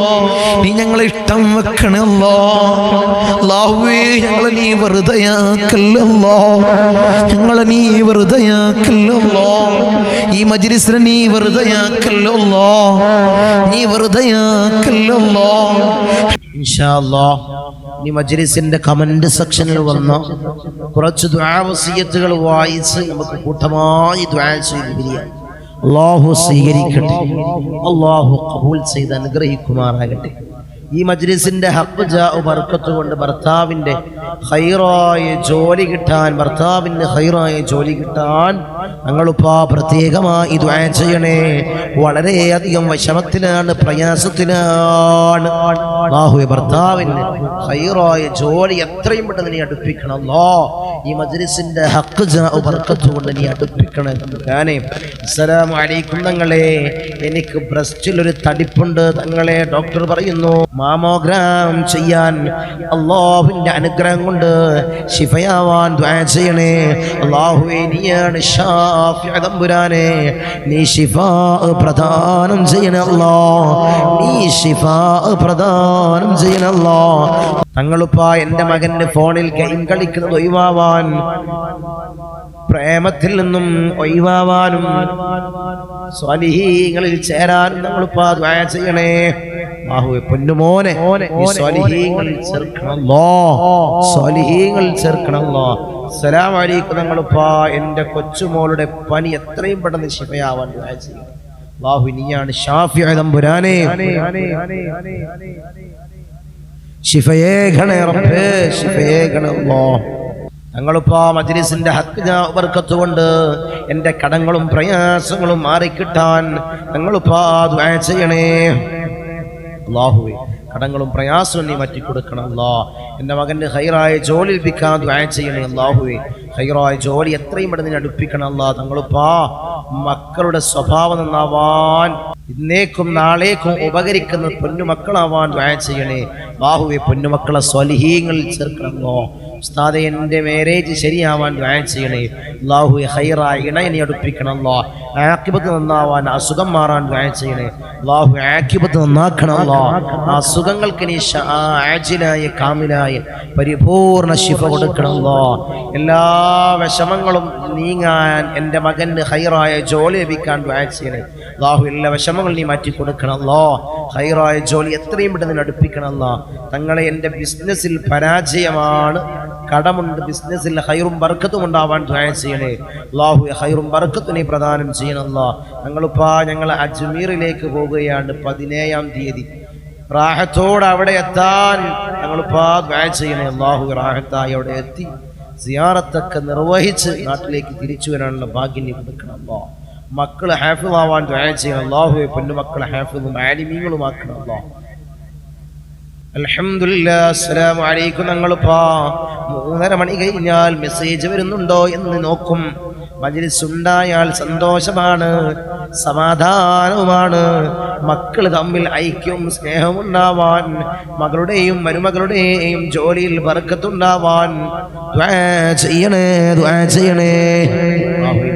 നീ ഞങ്ങളെ ഇഷ്ടം വെക്കണേ അല്ലാഹ്. അല്ലാഹുവേ, ഞങ്ങളെ നീ വെറുതെയാക്കല്ല അല്ലാഹ്. ഞങ്ങളെ നീ വെറുതെയാക്കല്ല അല്ലാഹ്. ഈ മജ്ലിസിനെ നീ വെറുതെയാക്കല്ല അല്ലാഹ്. നീ വെറുതെയാക്കല്ല അല്ലാഹ്. ഇൻഷാ അല്ലാഹ് ഈ മജ്ലിസിന്റെ കമന്റ് സെക്ഷനിൽ വന്ന കുറച്ച് ദുആ വസിയത്തുകൾ വായിച്ച് നമുക്ക് കൂട്ടമായി ദുആ ചെയ്ത് പിരിയാം. അല്ലാഹു സ്വീകരിക്കട്ടെ. അല്ലാഹു ഖബൂൽ ചെയ്ത് അനുഗ്രഹിക്കുമാറാകട്ടെ. ഈ മജ്ലിസിന്റെ ഹഖ് ജാ ബർക്കത്ത് കൊണ്ട് ഭർത്താവിന്റെ ഖൈറായ ജോലി കിട്ടാൻ, ഭർത്താവിന്റെ ഖൈറായ ജോലി കിട്ടാൻ ഞങ്ങളിപ്പോ പ്രത്യേകമായി ദുആ ചെയ്യണേ. വളരെയധികം വിഷമത്തിലാണ്, പ്രയാസത്തിലാണ്. അല്ലാഹുവേ, ഭർത്താവിന് ഖൈറായ ജോലി എത്രയും പെട്ടെന്ന് നീ അടുപ്പിക്കണം അല്ലാഹ്. ഈ മജ്ലിസിന്റെ ഹഖ് ജാ ബർക്കത്ത് കൊണ്ട് നീ അടുപ്പിക്കണം. അസ്സലാമു അലൈക്കും തങ്ങളെ, എനിക്ക് ബ്രസ്റ്റിൽ ഒരു തടിപ്പുണ്ട് തങ്ങളെ. ഡോക്ടർ പറയുന്നു മാമോഗ്രാം ചെയ്യാൻ. അല്ലാഹുവിന്റെ അനുഗ്രഹം കൊണ്ട് ശിഫയാവാൻ ദുആ ചെയ്യണേ. അല്ലാഹുവേ, നീയാണ് ഷാഫി തമ്പുരാനെ. നീ ശിഫാ പ്രദാനം ചെയ്യണേ അല്ലാഹ്. നീ ശിഫാ പ്രദാനം ചെയ്യണേ അല്ലാഹ്. തങ്ങളുപ്പാ എൻ്റെ മകന്റെ ഫോണിൽ ഗെയിം കളിക്കുന്നത് ഒഴിവാവാൻ, പ്രേമത്തിൽ നിന്നും ഒഴിവാവാനും സ്വാലിഹീങ്ങളിൽ ചേരാനും നമ്മളിപ്പാ ദുആ ചെയ്യണേ. അല്ലാഹുവേ, പൊന്നുമോനെ ഈ സ്വാലിഹീങ്ങളിൽ ചേർക്കണം അല്ലാഹ്. സ്വാലിഹീങ്ങളിൽ ചേർക്കണം അല്ലാഹ്. അസ്സലാമു അലൈക്കും തങ്ങളുപ്പാ, എൻ്റെ കൊച്ചുമോളുടെ പനി എത്രയും പെട്ടെന്ന് ശിഫയാവാൻ ദുആ ചെയ്യണം. അല്ലാഹു, നീയാണ് ഷാഫി തമ്പുരാനെ. ശിഫയേ ഗണേ റബ്ബേ, ശിഫയേ ഗണേ അല്ലാഹ്. ഞങ്ങളിപ്പോ മജ്ലിസിന്റെ ഹഖ് ജാ ബർക്കത്ത് കൊണ്ട് എൻ്റെ കടങ്ങളും പ്രയാസങ്ങളും മാറിക്കിട്ടാൻ ഞങ്ങളിപ്പോ ദുആ ചെയ്യണേ. അല്ലാഹുവേ, കടങ്ങളും പ്രയാസവും നീ മാറ്റി കൊടുക്കണം അല്ലാഹ്. എൻ്റെ മകൻ്റെ ഖൈറായ ജോലി ലഭിക്കാൻ ദുആ ചെയ്യണേ. അല്ലാഹുവേ, ഖൈറായ ജോലി എത്രയും പെട്ടെന്ന് അടുപ്പിക്കണം അല്ലാഹ്. തങ്ങളിപ്പാ മക്കളുടെ സ്വഭാവം നന്നാവാൻ, ഇന്നേക്കും നാളേക്കും ഉപകരിക്കുന്ന പൊന്നുമക്കളാവാൻ ദുആ ചെയ്യണേ. അല്ലാഹുവേ, പൊന്നുമക്കളെ സ്വാലിഹീങ്ങളിൽ ചേർക്കണം അല്ലാഹ്. ഉസ്താദേ, എൻ്റെ മാരേജ് ശരിയാവാൻ ദുആ ചെയ്യണേ. അല്ലാഹുവേ, ഖൈറായ ഇണയെ നീ അടുപ്പിക്കണം അല്ലാഹ്. ആഖിബത്ത് നന്നാവാൻ, അസുഖം മാറാൻ ദുആ ചെയ്യണേ. അല്ലാഹു ആഖിബത്ത് നന്നാക്കണം അല്ലാഹ്. ആ സുഖങ്ങൾക്ക് നീ ആജിലായ കാമിലായ പരിപൂർണ ശിഫ കൊടുക്കണം അല്ലാഹ്. എല്ലാ വിഷമങ്ങളും നീങ്ങാൻ എൻ്റെ മകന് ഖൈറായ ജോലി ലഭിക്കാൻ ദുആ ചെയ്യണേ. അല്ലാഹു, എല്ലാ വിഷമങ്ങളും നീ മാറ്റി കൊടുക്കണം അല്ലാഹ്. ഖൈറായ ജോലി എത്രയും പെട്ടെന്ന് അടുപ്പിക്കണം അല്ലാഹ്. തങ്ങളെ എൻ്റെ ബിസിനസ്സിൽ പരാജയമാണ്, കടമുണ്ട്, ബിസിനസ്സിൽ ഖൈറും ബർക്കത്തും ഉണ്ടാവാൻ ദുആ ചെയ്യണേ. അല്ലാഹു, ഖൈറും ബർക്കത്തും നീ പ്രദാനം ചെയ്യണം അല്ലാഹ്. ഞങ്ങൾ അജ്മീറിലേക്ക് പോവുകയാണ് 17-ാം തീയതി. റാഹത്തോടെ അവിടെ എത്താൻ ഞങ്ങളിപ്പോ ദുആ ചെയ്യണേ. അല്ലാഹു, റാഹത്തായി അവിടെ എത്തി സിയാറത്തൊക്കെ നിർവഹിച്ച് നാട്ടിലേക്ക് തിരിച്ചു വരാനുള്ള ഭാഗ്യം നീ കൊടുക്കണം അല്ലാഹ്. മക്കള് ഹാഫിളാവാൻ ദുആ ചെയ്യണം. അല്ലാഹുവേ, പൊന്നുമക്കളെ ഹാഫിളും ആലിമീങ്ങളുമാക്കണം അല്ലാഹ്. അൽഹംദുലില്ലാഹ്. അസ്സലാമു അലൈക്കും. ഞങ്ങളിപ്പോ 3:30 മണി കഴിഞ്ഞാൽ മെസ്സേജ് വരുന്നുണ്ടോ എന്ന് നോക്കും. മജ്ലിസ് ഉണ്ടായാൽ സന്തോഷമാണ്, സമാധാനവുമാണ്. മക്കൾ തമ്മിൽ ഐക്യവും സ്നേഹവും ഉണ്ടാവാൻ, മകളുടെയും മരുമകളുടെയും ജോലിയിൽ ബർക്കത്തുണ്ടാവാൻ ദുആ ചെയ്യണേ, ദുആ ചെയ്യണേ.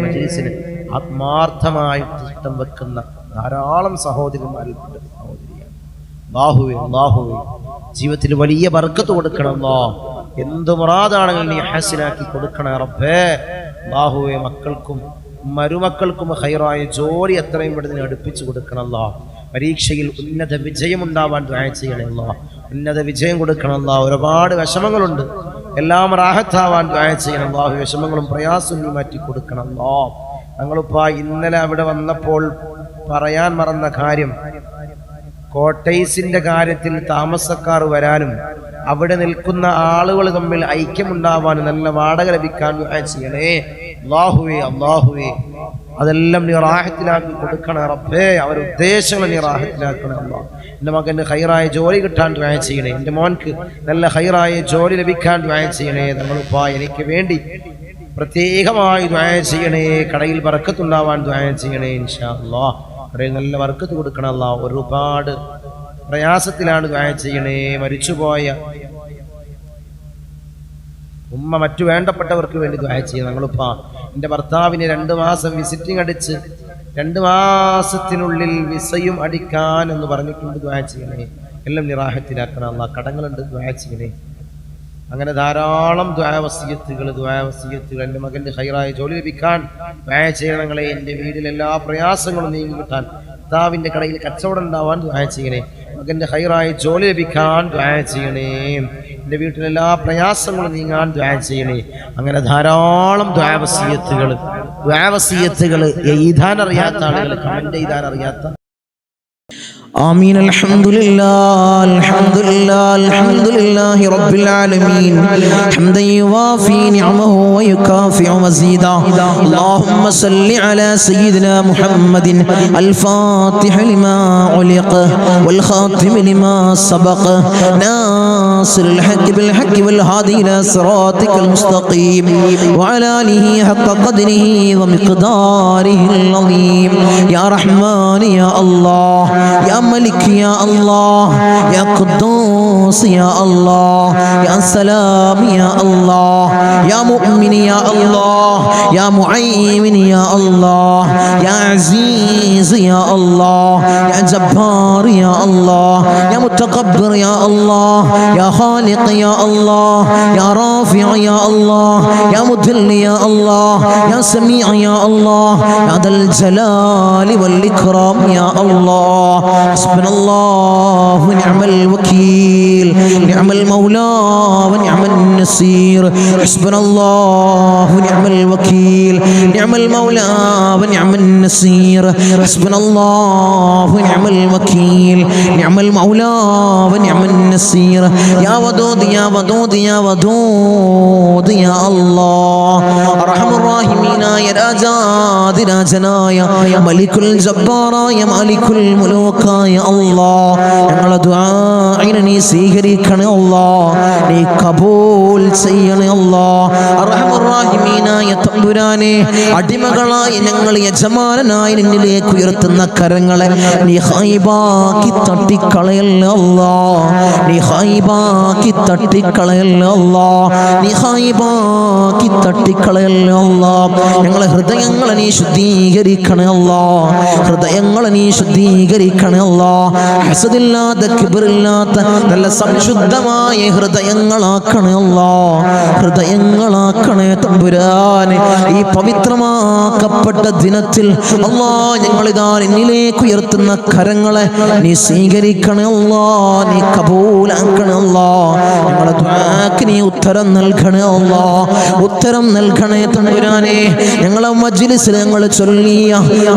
മജ്ലിസിന് ആത്മാർത്ഥമായി ഇഷ്ടം വെക്കുന്ന ധാരാളം സഹോദരന്മാരിൽപ്പെട്ട സഹോദരിയാണ്. അല്ലാഹുവേ, ജീവിതത്തിൽ വലിയ ബർക്കത്ത് കൊടുക്കണം അല്ലാഹ്. എന്ത് മുറാദാണെങ്കിലും നീ ഹാസിലാക്കി കൊടുക്കണേ റബ്ബേ. അല്ലാഹുവേ, മക്കൾക്കും മരുമക്കൾക്കും ഖൈറായ ജോലി എത്രയും പെട്ടെന്ന് അടുപ്പിച്ചു കൊടുക്കണം അല്ലാഹ്. പരീക്ഷയിൽ ഉന്നത വിജയം ഉണ്ടാവാൻ ദുആ ചെയ്യണേ അല്ലാഹ്. ഉന്നത വിജയം കൊടുക്കണം അല്ലാഹ്. ഒരുപാട് വിഷമങ്ങളുണ്ട്, എല്ലാം റാഹത്താവാൻ ദുആ ചെയ്യണം അല്ലാഹ്. വിഷമങ്ങളും പ്രയാസവും നീ മാറ്റി കൊടുക്കണം അല്ലാഹ്. ഞങ്ങളിപ്പോ ഇന്നലെ അവിടെ വന്നപ്പോൾ പറയാൻ മറന്ന കാര്യം, കോട്ടൈസിന്റെ കാര്യത്തിൽ താമസക്കാർ വരാനും അവിടെ നിൽക്കുന്ന ആളുകൾ തമ്മിൽ ഐക്യമുണ്ടാവാനും നല്ല വാടക ലഭിക്കാൻ ദുആ ചെയ്യണേ അല്ലാഹുവേ. അല്ലാഹുവേ, അതെല്ലാം നീ റാഹത്തിലാക്കി കൊടുക്കണേ റബ്ബേ. അവരുടെ ഉദ്ദേശങ്ങൾ നീ റാഹത്തിലാക്കണേ അല്ലാഹ്. എൻ്റെ മകന് ഖൈറായ ജോലി കിട്ടാൻ ദുആ ചെയ്യണേ. എൻ്റെ മോൻക്ക് നല്ല ഖൈറായ ജോലി ലഭിക്കാൻ ദുആ ചെയ്യണേ. നമ്മളിപ്പോ എനിക്ക് വേണ്ടി പ്രത്യേകമായി ദുആ ചെയ്യണേ. കടയിൽ ബർക്കത്തുണ്ടാവാൻ ദുആ ചെയ്യണേ ഇൻഷാ അല്ലാഹ്. കടയിൽ നല്ല ബർക്കത്ത് കൊടുക്കണം അല്ലാഹ്. ഒരുപാട് പ്രയാസത്തിലാണ് ദുആ ചെയ്യണേ. മരിച്ചുപോയ ഉമ്മ, മറ്റു വേണ്ടപ്പെട്ടവർക്ക് വേണ്ടി ദുആ ചെയ്യണം. ഞങ്ങളിപ്പോ എൻ്റെ ഭർത്താവിന് 2 മാസം വിസിറ്റിംഗ് അടിച്ച് 2 മാസത്തിനുള്ളിൽ വിസയും അടിക്കാൻ എന്ന് പറഞ്ഞിട്ടുണ്ട്. ദുആ ചെയ്യണേ. എല്ലാം നിറാഹത്തിലാക്കണം അല്ലാഹ്. കടങ്ങളുണ്ട്, ദുആ ചെയ്യണേ. അങ്ങനെ ധാരാളം ദുആ വസിയത്തുകൾ. എൻ്റെ മകൻ്റെ ഖൈറായ ജോലി ലഭിക്കാൻ ദുആ ചെയ്യണങ്ങളെ. എൻ്റെ വീട്ടിലെ എല്ലാ പ്രയാസങ്ങളും നീങ്ങി കിട്ടാൻ, ഭർത്താവിൻ്റെ കടയിൽ കച്ചവടം ഉണ്ടാവാൻ ദുആ ചെയ്യണേ. മകൻ്റെ ഖൈറായ ജോലി ലഭിക്കാൻ ദുആ ചെയ്യണേ. എൻ്റെ വീട്ടിലെ എല്ലാ പ്രയാസങ്ങളും നീങ്ങാൻ ദുആ ചെയ്യണേ. അങ്ങനെ ധാരാളം ദുആ വസിയത്തുകൾ എഴുതാൻ അറിയാത്ത ആളുകൾ, കമന്റ് എഴുതാൻ അറിയാത്ത. آمين. الحمد لله الحمد لله الحمد لله رب العالمين حمدا يوافي نعمه ويكافئ مزيدا. اللهم صل على سيدنا محمد الفاتح لما علق والخاتم لما سبق ناصر الحق بالحق والهادي إلى صراطك المستقيم وعلى آله حق قدره ومقداره العظيم. يا رحمن يا الله، يا ملك يا الله، يا قدوس يا الله، يا سلام يا الله، يا مؤمن يا الله، يا معين يا الله، يا عزيز يا الله، يا جبار يا الله، يا متكبر يا الله، يا خالق يا الله، يا رافع يا الله، يا مذل يا الله، يا سميع يا الله، يا ذا الجلال والإكرام يا الله. حسبنا الله ونعم الوكيل، نعم المولى ونعم النصير. حسبنا الله ونعم الوكيل، نعم المولى ونعم النصير. حسبنا الله ونعم الوكيل، نعم المولى ونعم النصير. يا ودود يا ودود يا ودود يا الله. أرحم الراحمين يا راجاد راجناയ മലിക്കുൽ ജബ്ബാറായ മാലിക്കുൽ മുലൂക്കായ അല്ലാഹ്, ഞങ്ങളുടെ ദുആഇനെ നീ സ്വീകരിക്കണേ അല്ലാഹ്, നീ കബൂൽ ചെയ്യണേ അല്ലാഹ്. അർഹമർ റഹീമീനായ തമ്പുരാനെ, അടിമകളായ ഞങ്ങൾ യജമാനനായി നിന്നിലേക്ക് ഉയർത്തുന്ന കരങ്ങളെ നീ ഖൈബാക്കി തട്ടിക്കളയല്ലേ അല്ലാഹ്, നീ ഖൈബാക്കി തട്ടിക്കളയല്ലേ അല്ലാഹ്, നീ ഖൈബാക്കി തട്ടിക്കളയല്ലേ അല്ലാഹ്. ഞങ്ങളെ ഹൃദയങ്ങളെ നീ ശുദ്ധീകരിക്കണേ അല്ലാഹ്, ഹൃദയങ്ങളെ നീ ശുദ്ധീകരിക്കണേ അല്ലാഹ്. ഹസദില്ലാത്ത കിബ്റില്ലാത്ത നല്ല സംശുദ്ധമായ ഹൃദയങ്ങളാക്കണേ അല്ലാഹ്, ഹൃദയങ്ങളാക്കണേ തമ്പുരാനെ. ഈ പവിത്രമാക്കപ്പെട്ട ദിനത്തിൽ അല്ലാഹ്, ഞങ്ങളിതാ നിന്നിലേക്ക് ഉയർത്തുന്ന കരങ്ങളെ നീ സ്വീകരിക്കണേ അല്ലാഹ്, നീ കബൂലാക്കണേ അല്ലാഹ്. ഞങ്ങളുടെ ദുആക്ക് നീ ഉത്തരം നൽകണേ അല്ലാഹ്, ഉത്തരം നൽകണേ തമ്പുരാനെ. ഞങ്ങളെ മജ്ലിസിൽ ഞങ്ങൾ ചൊല്ലിയ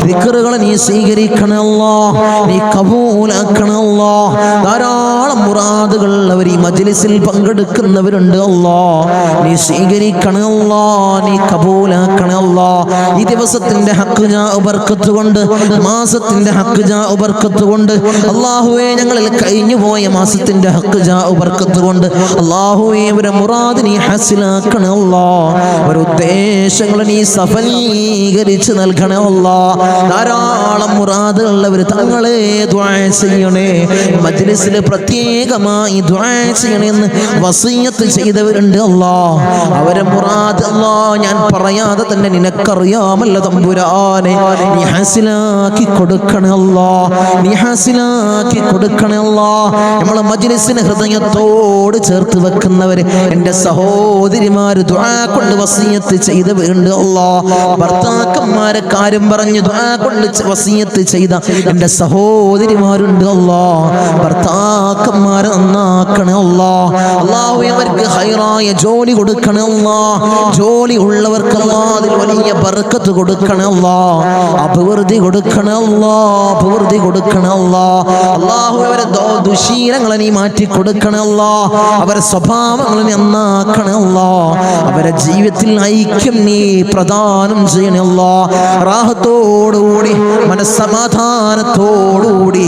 ദിക്റുകളെ നീ സ്വീകരിക്കണേ അല്ലാഹ്, നീ കബൂലാക്കണേ അല്ലാഹ്. ധാരാളം മുറാദുകൾ അവർ ഈ മജ്ലിസിൽ പങ്കെടുക്കുന്നവരുണ്ട് അല്ലാഹ്, നീ സ്വീകരിക്കണേ അല്ലാഹ്, നീ കബൂലാക്കണേ അല്ലാഹ്. ഈ ദിവസത്തിന്റെ ഹക്ക് ജാ ബർക്കത്ത് കൊണ്ട്, മാസത്തിന്റെ ഹക്ക് ജാ ബർക്കത്ത് കൊണ്ട് അല്ലാഹുവേ, ഞങ്ങളിൽ കഴിഞ്ഞു പോയ മാസത്തിന്റെ ഹക്ക് ജാ ബർക്കത്ത് കൊണ്ട് അല്ലാഹുവേ, അവരെ മുറാദ് നീ ഹാസിലാക്കണേ അല്ലാഹ്, അവരുടെ ഉദ്ദേശങ്ങൾ നീ സഫലീകരിച്ച് നൽകണേ അല്ലാഹ്. ധാരാളം മുറാദുള്ളവർ തങ്ങളെ ദുആ ചെയ്യണേ, മജ്ലിസിൽ പ്രത്യേകമായി ദുആ ചെയ്യണമെന്ന് വസിയത്ത് ചെയ്തവരുണ്ട് അല്ലാഹ്. അവരെ മുറാദ് അല്ലാഹ് ഞാൻ പറയാതെ തന്നെ നിനക്കറിയാമല്ലോ തമ്പുരാനെ, നീ ഹാസിലാക്കി കൊടുക്കണേ അല്ലാഹ്, നീ ഹാസിലാക്കി കൊടുക്കണേ അല്ലാഹ്. നമ്മളെ മജ്ലിസ് മനസ്സിന് ഹൃദയത്തോട് ചേർത്ത് വെക്കുന്നവര് എൻ്റെ സഹോദരിമാര് ദുആ കൊണ്ട് വസിയത്ത് ചെയ്തവരുണ്ട് അല്ലാഹ്. ഭർത്താക്കന്മാരെ കാര്യം പറഞ്ഞ് ദുആ കൊണ്ട് വസിയത്ത് ചെയ്ത എൻ്റെ സഹോദരിമാരുണ്ട് അല്ലാഹ്. ഭർത്താക്കന്മാരെ നന്നാക്കണേ അല്ലാഹ്. അല്ലാഹു അവർക്ക് ഹൈറായ ജോലി കൊടുക്കണേ അല്ലാഹ്. ജോലി ഉള്ളവർക്ക് അല്ലാഹ് അതിൽ വലിയ ബർക്കത്ത് കൊടുക്കണേ അല്ലാഹ്. അഭിവൃദ്ധി കൊടുക്കണേ അല്ലാഹ്. അഭിവൃദ്ധി കൊടുക്കണേ അല്ലാഹ്. അല്ലാഹു അവരെ ദുശീലങ്ങളെ നീ മാറ്റി കൊടുക്കണേ അല്ലാഹ്. അവരെ സ്വഭാവങ്ങളെ നീ നന്നാക്കണേ അല്ലാഹ്. അവരെ ജീവിതത്തിൽ ഐക്യം നീ പ്രദാനം ചെയ്യണേ അല്ലാഹ്. റാഹത്തോടുകൂടി മനസ്സമാധാനത്തോടുകൂടി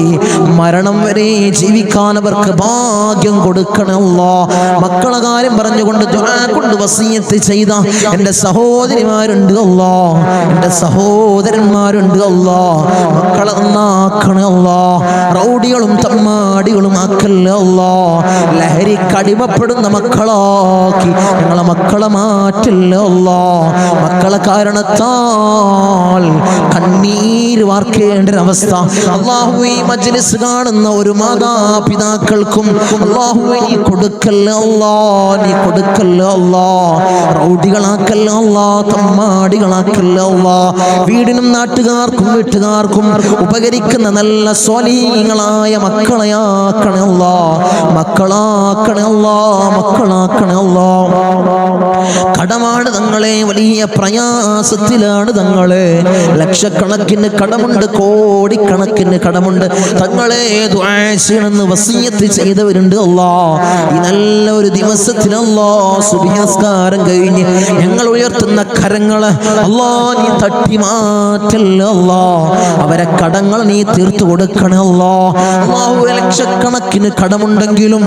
മരണം വരെ ജീവിക്കാൻ അവർക്ക് ഭാഗ്യം കൊടുക്കണേ അല്ലാഹ്. മക്കളെ കാര്യം പറഞ്ഞുകൊണ്ട് ദുആ കൊണ്ട് വസിയത്ത് ചെയ്ത എൻ്റെ സഹോദരിമാരുണ്ട് അല്ലാഹ്. എൻ്റെ സഹോദരന്മാരുണ്ട് അല്ലാഹ്. മക്കളെ നന്നാക്കണേ അല്ലാഹ്. റൗഡികളും തമ്മാടികളും ആക്കല്ലേ അല്ലാഹ്. ലഹരിക്ക് അടിമപ്പെടുന്ന മക്കളാക്കി ഞങ്ങളെ മക്കളെ മാറ്റല്ലേ അല്ലാഹ്. മക്കളെ കാരണത്താൽ കണ്ണീര് വാർക്കേണ്ട ഒരവസ്ഥ അല്ലാഹുവേ ഈ മജ്ലിസ് കാണുന്ന ഒരു മാതാപിതാക്കൾക്കും അല്ലാഹുവേ നീ കൊടുക്കല്ലേ അല്ലാഹ്. നീ കൊടുക്കല്ലേ അല്ലാഹ്. റൗഡികളാക്കല്ലേ അല്ലാഹ്. തമ്മാടികളാക്കല്ലേ അല്ലാഹ്. വീടിനും നാട്ടുകാർക്കും വീട്ടുകാർക്കും ഉപകരിക്കുന്ന നല്ല സ്വാലിഹീങ്ങളായ മക്കളെയാക്കണേ അല്ലാഹ്. മക്കളാക്കണേ അല്ലാഹ്. മക്കളാക്കണേ അല്ലാഹ്. കടമാണ് തങ്ങളെ, വലിയ പ്രയാസത്തിലാണ് തങ്ങളെ. ലക്ഷക്കണക്കിന് കടമുണ്ട്, കോടിക്കണക്കിന് കടമുണ്ട് തങ്ങളെ. ദുആ ചെയ്യണമെന്ന് വസിയത്ത് ചെയ്തവരുണ്ട് അല്ലാഹ്. ഈ നല്ല ഒരു ദിവസത്തിൽ അല്ലാഹ് സുബ്ഹി നിസ്കാരം കഴിഞ്ഞ് ഞങ്ങൾ ഉയർത്തുന്ന കരങ്ങളെ അല്ലാഹ് നീ തട്ടി മാറ്റല്ലേ അല്ലാഹ്. അവരെ കടങ്ങൾ നീ തീർത്തു കൊടുക്കണേ അല്ലാഹ്. അല്ലാഹുവേ ലക്ഷക്കണക്കിന് കടമുണ്ടെങ്കിലും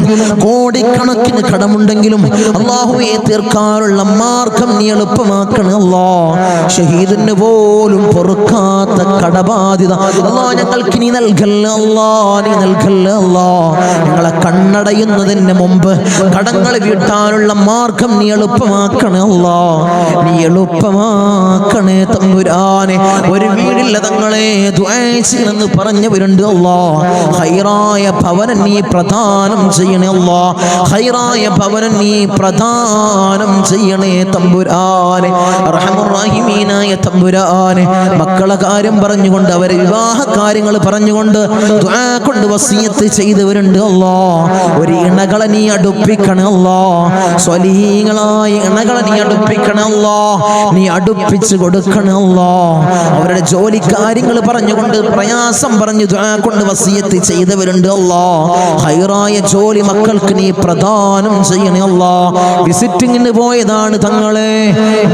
കോടിക്കണക്കിന് കടമുണ്ടെങ്കിലും അല്ലാഹുവേ തീർക്കാനുള്ള മാർഗം നീ എളുപ്പമാക്കണേ അല്ലാഹ്. ഷഹീദിന് പോലും പൊറുക്കാത്ത കടബാധ്യത അല്ലാഹ് ഞങ്ങൾക്ക് നീ നൽകല്ലേ അല്ലാഹ്. നീ നൽകല്ലേ അല്ലാഹ്. ഞങ്ങളെ കണ്ണടയുന്നതിന് മുമ്പ് കടങ്ങൾ വീട്ടാനുള്ള മാർഗം നീ എളുപ്പമാക്കണേ അല്ലാഹ്. നീ എളുപ്പമാക്കണേ തമ്പുരാനെ. ഒരു വീടില്ല തങ്ങളെ ദുആ ചെയ്യണമെന്ന് പറഞ്ഞവരുണ്ട് അല്ലാഹ്. ഹൈറായ ഭവനം നീ പ്രദാനം ചെയ്യണേ അല്ലാഹ്. ഹൈറായ ഭവനം നീ പ്രദാനം ചെയ്യണേ തമ്പുരാനെ. അർഹമുർ റഹീമീനായ തമ്പുരാനെ. മക്കളെ കാര്യം പറഞ്ഞുകൊണ്ട് അവരെ വിവാഹ കാര്യങ്ങൾ പറഞ്ഞുകൊണ്ട് ദുആ കൊണ്ട് വസിയത്ത് ചെയ്തവരുണ്ട് അല്ലാഹ്. ഒരു ഇണകളെ നീ അടുപ്പിക്കണേ അല്ലാഹ്. സ്വലീഹീങ്ങളായ ഇണകളെ നീ അടുപ്പിക്കണേ അല്ലാഹ്. നീ അടുപ്പിച്ച് കൊടുക്കണേ അല്ലാഹ്. അവരുടെ ജോലി കാര്യങ്ങൾ പറഞ്ഞുകൊണ്ട് പ്രയാസം പറഞ്ഞു ദുആ കൊണ്ട് വസിയത്ത് ചെയ്തവരുണ്ട് അല്ലാഹ്. ഹൈറായ ജോലി മക്കൾക്ക് നീ പ്രദാനം ചെയ്യണേ അല്ലാഹ്. വിസിറ്റിങ്ങിന് പോയതാണ് തങ്ങളെ.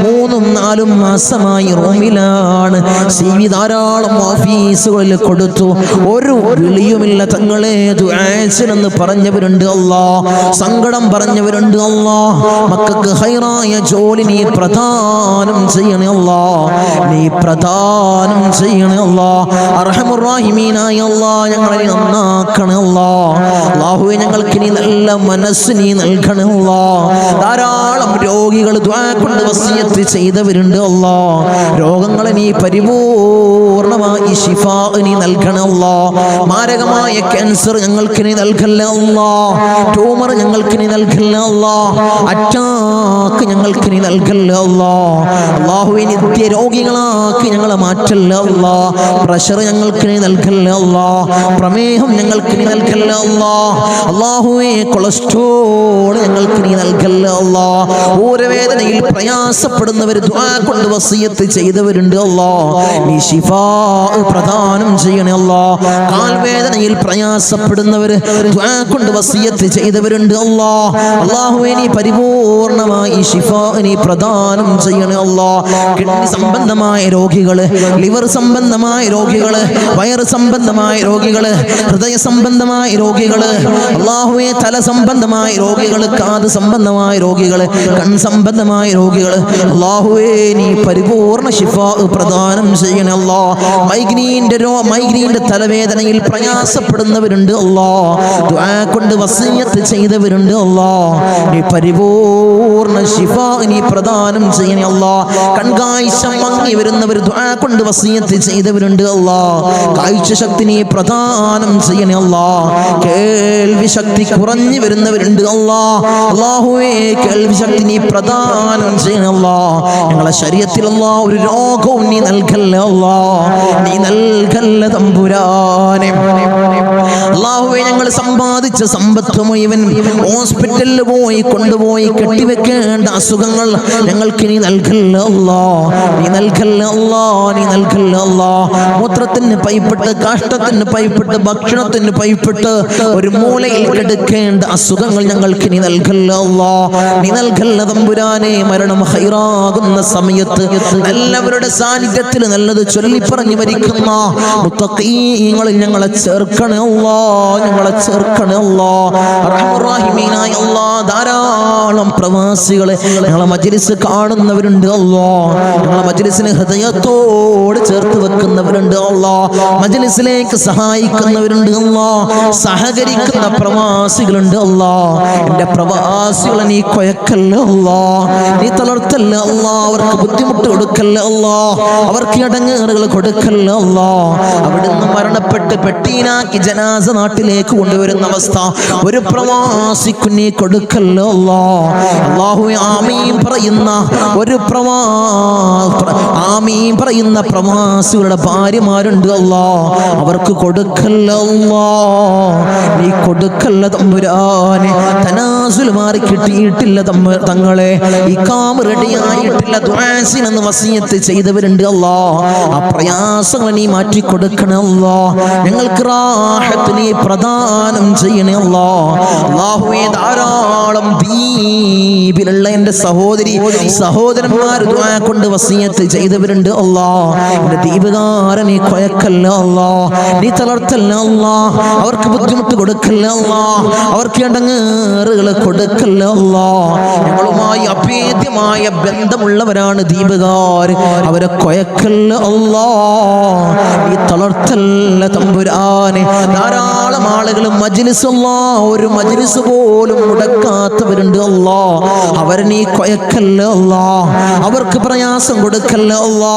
3-4 മാസമായി റൂമിലാണ്. CV ധാരാളം ഓഫീസുകളിൽ കൊടുത്തു. ഒരു വിളിയുമില്ല തങ്ങളെ. ദുആ ചെയ്യണമെന്ന് പറഞ്ഞവരുണ്ട് അല്ലാഹ്. സങ്കടം പറഞ്ഞവരുണ്ട് അല്ലാഹ്. മക്കൾക്ക് ഹൈറായ ജോലി നീ പ്രദാനം ചെയ്യണേ അല്ലാഹ്. നീ പ്രദാനം ചെയ്യണേ അല്ലാഹ്. അർഹമുർ റഹീമീനായ അല്ലാഹ് ഞങ്ങളെ നന്നാക്കണേ അല്ലാഹ്. അല്ലാഹുവേ ഞങ്ങൾക്ക് നീ നല്ല മനസ്സ് നീ നൽകണേ അല്ലാഹ്. ധാരാളം രോഗികൾ ദുആ കൊണ്ട് വസിയത്ത് ചെയ്തവരുണ്ട് അല്ലാഹ്. രോഗങ്ങളെ നീ പരിപൂർണമായി ശിഫാ നീ നൽകണേ അല്ലാഹ്. മാരകമായ ക്യാൻസർ ഞങ്ങൾക്ക് നീ നൽകല്ലേ അല്ലാഹ്. ട്യൂമർ ഞങ്ങൾക്ക് നീ നൽകല്ലേ അല്ലാഹ്. അറ്റാക്ക് ഞങ്ങൾക്ക് നീ നൽകല്ലേ അല്ലാഹ്. അല്ലാഹുവേ നിത്യ രോഗികളാക്കി ഞങ്ങളെ മാറ്റല്ലേ അല്ലാഹ്. പ്രഷർ ഞങ്ങൾക്ക് നീ നൽകല്ലേ അല്ലാഹ്. പ്രമേഹം ഞങ്ങൾക്ക് നീ നൽകല്ലേ അല്ലാഹ്. അല്ലാഹുവേ കൊളസ്ട്രോൾ ഞങ്ങൾക്ക് നീ നൽകല്ലേ അല്ലാഹ്. ഊരവേദനയിൽ പ്രയാസപ്പെടുന്നവർ ദുആ കൊണ്ട് വസിയത്ത് ചെയ്തവരുണ്ട് അല്ലാഹ്. നീ ശിഫാ പ്രദാനം ചെയ്യണേ അല്ലാഹ്. കാൽവേദനയിൽ പ്രയാസപ്പെടുന്നവർ ദുആ കൊണ്ട് വസിയത്ത് ചെയ്തവരുണ്ട് അല്ലാഹ്. അല്ലാഹുവേ നീ പരിപൂർണമായി ശിഫാ നീ പ്രദാനം ചെയ്യണേ അല്ലാഹ്. കിഡ്നി സംബന്ധമായ രോഗികള്, ലിവർ സംബന്ധമായ രോഗികള്, വയറ് സംബന്ധമായ രോഗികള്, ഹൃദയ സംബന്ധമായ രോഗികള്, അല്ലാഹുവേ തല സംബന്ധമായ രോഗികള്, കാത് സംബന്ധമായ രോഗികള്, കൺ സംബന്ധമായ രോഗികള്, അല്ലാഹുവേ നീ പരിപൂർണ ശിഫാ പ്രദാനം ചെയ്യണേ അല്ലാഹ്. മൈഗ്രീന്റെ തലവേദനയിൽ പ്രയാസപ്പെടുന്നവരുണ്ട് അല്ലാഹ്. ദുആ കൊണ്ട് വസിയത്ത് ചെയ്തവരുണ്ട് അല്ലാഹ്. നീ പരിപൂർണ പൂർണ്ണ ശിഫ നീ പ്രദാനം ചെയ്യണേ അല്ലാ. കൺകാഴ്ച മങ്ങി വരുന്നവർ ദുആ കൊണ്ട് വസിയത്ത് ചെയ്തവരുണ്ട് അല്ലാ, കാഴ്ച ശക്തി നീ പ്രദാനം ചെയ്യണേ അല്ലാ. കേൾവി ശക്തി കുറഞ്ഞു വരുന്നവരുണ്ട് അല്ലാ, അല്ലാഹുവേ കേൾവി ശക്തി നീ പ്രദാനം ചെയ്യണേ അല്ലാ. ഞങ്ങളെ ശരീരത്തിൽ അല്ലാ ഒരു രോഗവും നീ നൽകല്ല അല്ലാ, നീ നൽകല്ല തമ്പുരാനെ. അല്ലാഹുവേ ഞങ്ങൾ സമ്പാദിച്ച സമ്പത്ത് മുഴുവൻ ഹോസ്പിറ്റലിൽ പോയി കൊണ്ടുപോയി കെട്ടിവെക്കേണ്ട അസുഖങ്ങൾ ഞങ്ങൾക്ക് നീ നൽകല്ല അല്ലാ, നീ നൽകല്ല അല്ലാ, നീ നൽകല്ല അല്ലാ. മൂത്രത്തിന് പൈപ്പിട്ട്, കാഷ്ടത്തിന് പൈപ്പിട്ട്, ഭക്ഷണത്തിന് പൈപ്പിട്ട് ഒരു മൂലയിൽ കിടക്കേണ്ട അസുഖങ്ങൾ ഞങ്ങൾക്ക് നീ നൽകല്ല അല്ലാ, നീ നൽകല്ല തമ്പുരാനെ. മരണം ഹൈറാകുന്ന സമയത്ത് എല്ലാവരുടെ സാന്നിധ്യത്തിൽ നല്ലത് ചൊല്ലിപ്പറഞ്ഞു മരിക്കുന്ന മുത്തഖീങ്ങളിൽ ഞങ്ങളെ ചേർക്കണേ അല്ലാ, ഞങ്ങളെ ചേർക്കണേ അല്ലാ. അർഹമർ റഹീമീനായ അല്ലാ, ധാരാളം പ്രവാസികളെ ഞങ്ങളെ മജ്ലിസ് കാണുന്നവരുണ്ട് അല്ലാ, ഞങ്ങളെ മജ്ലിസിനെ ഹൃദയത്തോട് ചേർത്ത് വെക്കുന്നവരുണ്ട് അല്ലാ, മജ്ലിസിലേക്ക് സഹായിക്കുന്നവരുണ്ട് അല്ലാ, സഹകരിക്കുന്ന പ്രവാസികളുണ്ട് അല്ലാ. എൻ്റെ പ്രവാസികളെ നീ കൊയക്കല്ല അല്ലാ, നീ തളർത്തല്ല അല്ലാ, അവർക്ക് ബുദ്ധിമുട്ട് കൊടുക്കല്ല അല്ലാ, അവർക്ക് ഇടങ്ങേറുകൾ കൊടുക്കല്ല അല്ലാ. അവിടുന്ന് മരണപ്പെട്ട് പെട്ടീനാക്കി ജനാസ നാട്ടിലേക്ക് കൊണ്ടുവരുന്ന അവസ്ഥ ഒരു പ്രവാസിക്കു നീ കൊടുക്കല്ല അല്ലാ. അല്ലാഹുവേ ആമീൻ പറയുന്ന ഒരു ആമീൻ പറയുന്ന പ്രവാസികളുടെ ഭാര്യമാരുണ്ട് അല്ലാ, അവർക്ക് കൊടുക്കല്ല അല്ലാ, നീ കൊടുക്കല്ല തമ്പുരാനെ. തനാസുൽ മാറി കിട്ടിയിട്ടില്ല തങ്ങളെ, ഇഖാമ റെഡിയായിട്ടില്ല, ദുആസിനെന്ന് വസിയത്ത് ചെയ്തവരുണ്ട് അല്ലാ, ആ പ്രയാസങ്ങൾ നീ മാറ്റി കൊടുക്കണേ അല്ലാ. ഞങ്ങൾക്ക് റാഹത്ത് നീ പ്രദാനം ചെയ്യണേ അല്ലാ. അല്ലാഹുവേ ധാരാളം ദ്വീപിലുള്ള എൻ്റെ സഹോദരന്മാർ ദുആ കൊണ്ട് വസിയത്ത് ചെയ്തവരുണ്ട് അല്ലാ. എൻ്റെ ദ്വീപുകാരൻ നീ കൊയക്കല്ല അല്ലാ, നീ തളർത്തല്ല അല്ലാ, അവർക്ക് ബുദ്ധിമുട്ട് കൊടുക്കല്ല അല്ലാ, അവർക്ക് ഇടങ്ങേറുകൾ കൊടുക്കല്ല അല്ലാ. ഞങ്ങളുമായി അഭേദ്യമായ ബന്ധമുള്ളവരാണ് ദ്വീപുകാർ, അവരെ കൊയക്കല്ല അല്ലാ, നീ തളർത്തല്ല തമ്പുരാനെ. ധാരാളം ആളുകൾ മജ്ലിസ് അല്ലാ, ഒരു മജ്ലിസ് പോലും മുടക്കാത്തവരുണ്ട് അല്ലാ, അവരെ നീ കൊയക്കല്ല അല്ലാ, അവർക്ക് പ്രയാസം കൊടുക്കല്ല അല്ലാ,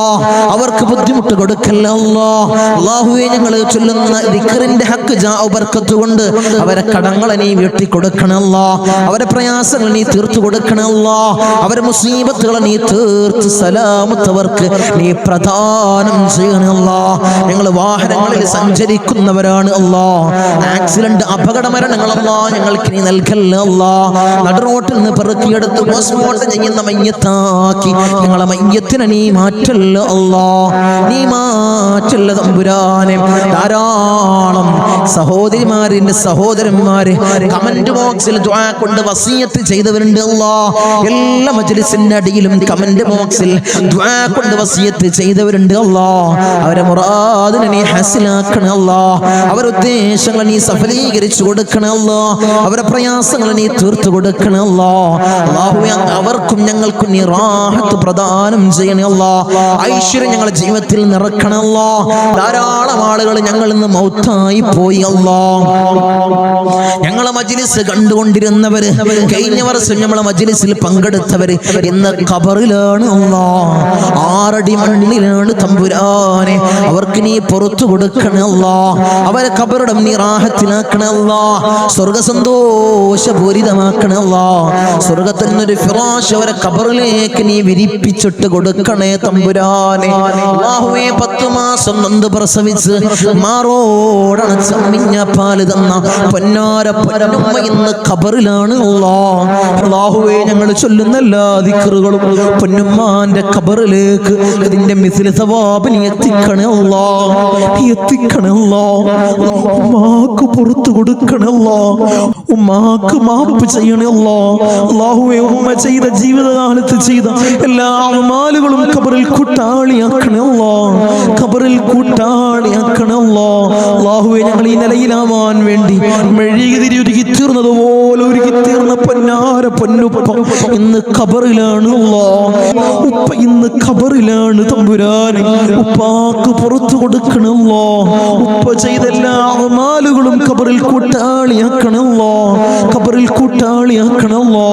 അവർക്ക് ബുദ്ധിമുട്ട് കൊടുക്കല്ല അല്ലാ. അല്ലാഹുവേ ഞങ്ങൾ ചൊല്ലുന്ന ദിക്റിന്റെ ഹക്ക് ജാഉ ബർക്കത്ത് കൊണ്ട് അവരെ കടങ്ങളെ നീ വീട്ടി കൊടുക്കണം അല്ലാ, അവരെ പ്രയാസങ്ങൾ നീ തീർത്തു കൊടുക്കണം അല്ലാ, അവരെ മുസീബത്തുകളെ നീ തീർത്ത് സലാമത്തവർക്ക് നീ പ്രദാനം ചെയ്യണം അല്ലാ. ഞങ്ങൾ വാഹനങ്ങളിൽ സഞ്ചരിക്കുന്നവരാണ് അല്ലാ, ആക്സിഡന്റ് അപകട മരണങ്ങളല്ലാ ഞങ്ങൾക്ക് നീ നൽകല്ല അല്ലാ. നടുറോട്ടിൽ നിന്ന് പെറുക്കിയെടുത്ത് പോസ്റ്റ്മോർട്ടം ചെയ്യുന്ന മയ്യത്താക്കി ഞങ്ങളെ മയ്യത്തിനെ നീ മാറ്റല്ല അല്ലാ, നീ മാറ്റല്ല തമ്പുരാനെ. ധാരാളം സഹോദരിമാരിന്റെ സഹോദരന്മാര് കമന്റ് ബോക്സിൽ ദുആ കൊണ്ട് വസിയത്ത് ചെയ്തവരുണ്ട് അല്ലാ. എല്ലാ മജ്ലിസിന്റെ അടിയിലും കമന്റ് ബോക്സിൽ ദുആ കൊണ്ട് വസിയത്ത് ചെയ്തവരുണ്ട് അല്ലാ. അവരെ മുറാദിനെ നീ ഹാസിലാക്കണം അല്ലാ, അവരുടെ ഉദ്ദേശങ്ങളെ നീ സഫലീകരിച്ചു കൊടുക്കണം അല്ലാ, അവരുടെ പ്രയാസങ്ങളെ നീ തീർത്തു കൊടുക്കണം അല്ലാ. അല്ലാഹുവേ അവർക്കും ഞങ്ങൾക്കും നീ റാഹത്ത് പ്രദാനം ചെയ്യണേ അല്ലാ, ഐശ്വര്യം ഞങ്ങളുടെ ജീവിതത്തിൽ നിറക്കണം അല്ലാ. ധാരാളം ആളുകൾ ഞങ്ങളിൽ നിന്ന് മൗത്തായി പോയി അല്ലാ. ഞങ്ങളെ മജ്ലിസ് കണ്ടുകൊണ്ടിരുന്നവര്, കഴിഞ്ഞ വർഷം നമ്മളെ മജ്ലിസിൽ പങ്കെടുത്തവര് ഇന്ന് ഖബറിലാണ് അല്ലാ, 6 അടി മണ്ണിലാണ് തമ്പുരാനെ. അവർക്ക് നീ പുറത്തു കൊടുക്കണേ അല്ലാ, അവരെ ഖബറിടം നീ റാഹത്തിലാക്കണേ അല്ലാ, സ്വർഗ സന്തോഷപൂരിതമാക്കണേ അല്ലാ. സ്വർഗത്തിൽ നിന്നൊരു ഫിറാശ് അവരെ ഖബറിലേക്ക് നീ വിരിപ്പിച്ചിട്ട് കൊടുക്കണേ തമ്പുരാനെ. അല്ലാഹുവേ 10 മാസം നൊന്ത് പ്രസവിച്ച് മാറോടണച്ച അമ്മിഞ്ഞ പാല് തന്ന പൊന്നാര പൊന്നുമ്മ ഇന്ന് ഖബറിലാണ് അല്ലാ. അല്ലാഹുവേ ഞങ്ങൾ ചൊല്ലുന്ന എല്ലാ ദിക്റുകളും പൊന്നുമ്മാന്റെ ഖബറിലേക്ക് ഇതിന്റെ മിസ്ല സവാബ് നീ എത്തിക്കണേ അല്ലാ, എത്തിക്കണേ അല്ലാ. ഉമ്മാക്ക് പുറത്തു കൊടുക്കണേ അല്ലാ, ഉമ്മാക്ക് മാപ്പ് ചെയ്യണേ അല്ലാ. അല്ലാഹുവേ ഉമ്മ ചെയ്ത ജീവിതകാലത്ത് ചെയ്ത എല്ലാ അമാലുകളും ഖബറിൽ കൂട്ടാളിയാക്കണേ അല്ലാ, ഖബറിൽ കൂട്ടാളിയാക്കണേ അല്ലാ. അല്ലാഹുവേ ഞങ്ങൾ ഈ നിലയിലാവാൻ വേണ്ടി മെഴുകുതിരി ഒരുക്കി തീർന്നതുപോലെ ഒരുക്കി തീർന്ന പൊന്നാര പൊന്നുപ്പ ഇന്ന് ഖബറിലാണ് അല്ലാ. ഉപ്പ ഇന്ന് ഖബറിലാണ് തമ്പുരാനെ. ഉപ്പാക്ക് പുറത്തു കൊടുക്കണം അല്ലാ, ഉപ്പ ചെയ്ത എല്ലാ അമാലുകളും ഖബറിൽ കൂട്ടാളിയാക്കണം അല്ലാ, ഖബറിൽ ഖബറിൽ കൂട്ടാളിയാക്കണല്ലോ.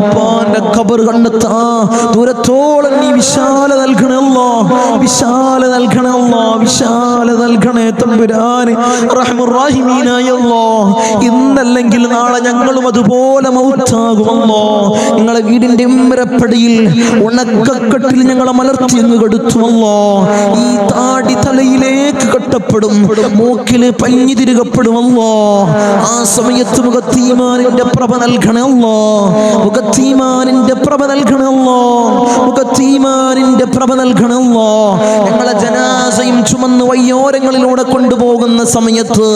ഉപ്പാന്റെ ഖബർ കണ്ടെത്താ ദൂരത്തോളം നീ വിശാല നൽകണല്ലോ, വിശാല നൽകണല്ലോ, വിശാല നൽകണേ തമ്പുരാനെ റഹ്മുർ-റഹീമീനായ അല്ലാഹ്. ഇന്നല്ലെങ്കിൽ നാളെ ഞങ്ങളും അതുപോലെ മൗത്താകുമല്ലോ. നിങ്ങളെ വീടിന്റെ ഉമ്മരപ്പടിയിൽ ഉണക്കക്കെട്ടിൽ ഞങ്ങളെ മലർത്തി അങ്ങ് കെടുത്തുമല്ലോ. ഈ താടി തലയിലേക്ക് കെട്ടപ്പെടും, മൂക്കില് പഞ്ഞി തിരുകപ്പെടുമല്ലോ. ആ സമയത്ത് മുഖത്തീമാനിന്റെ പ്രഭ നൽകണമല്ലോ, മുഖത്തീമാനിന്റെ പ്രഭ നൽകണമല്ലോ, മുഖത്തീമാനിന്റെ പ്രഭ നൽകണമല്ലോ. ഞങ്ങളെ ജനാസയും ചുമന്ന് വയ്യോരങ്ങളിലൂടെ കൊണ്ടുപോകുന്ന സമയത്ത്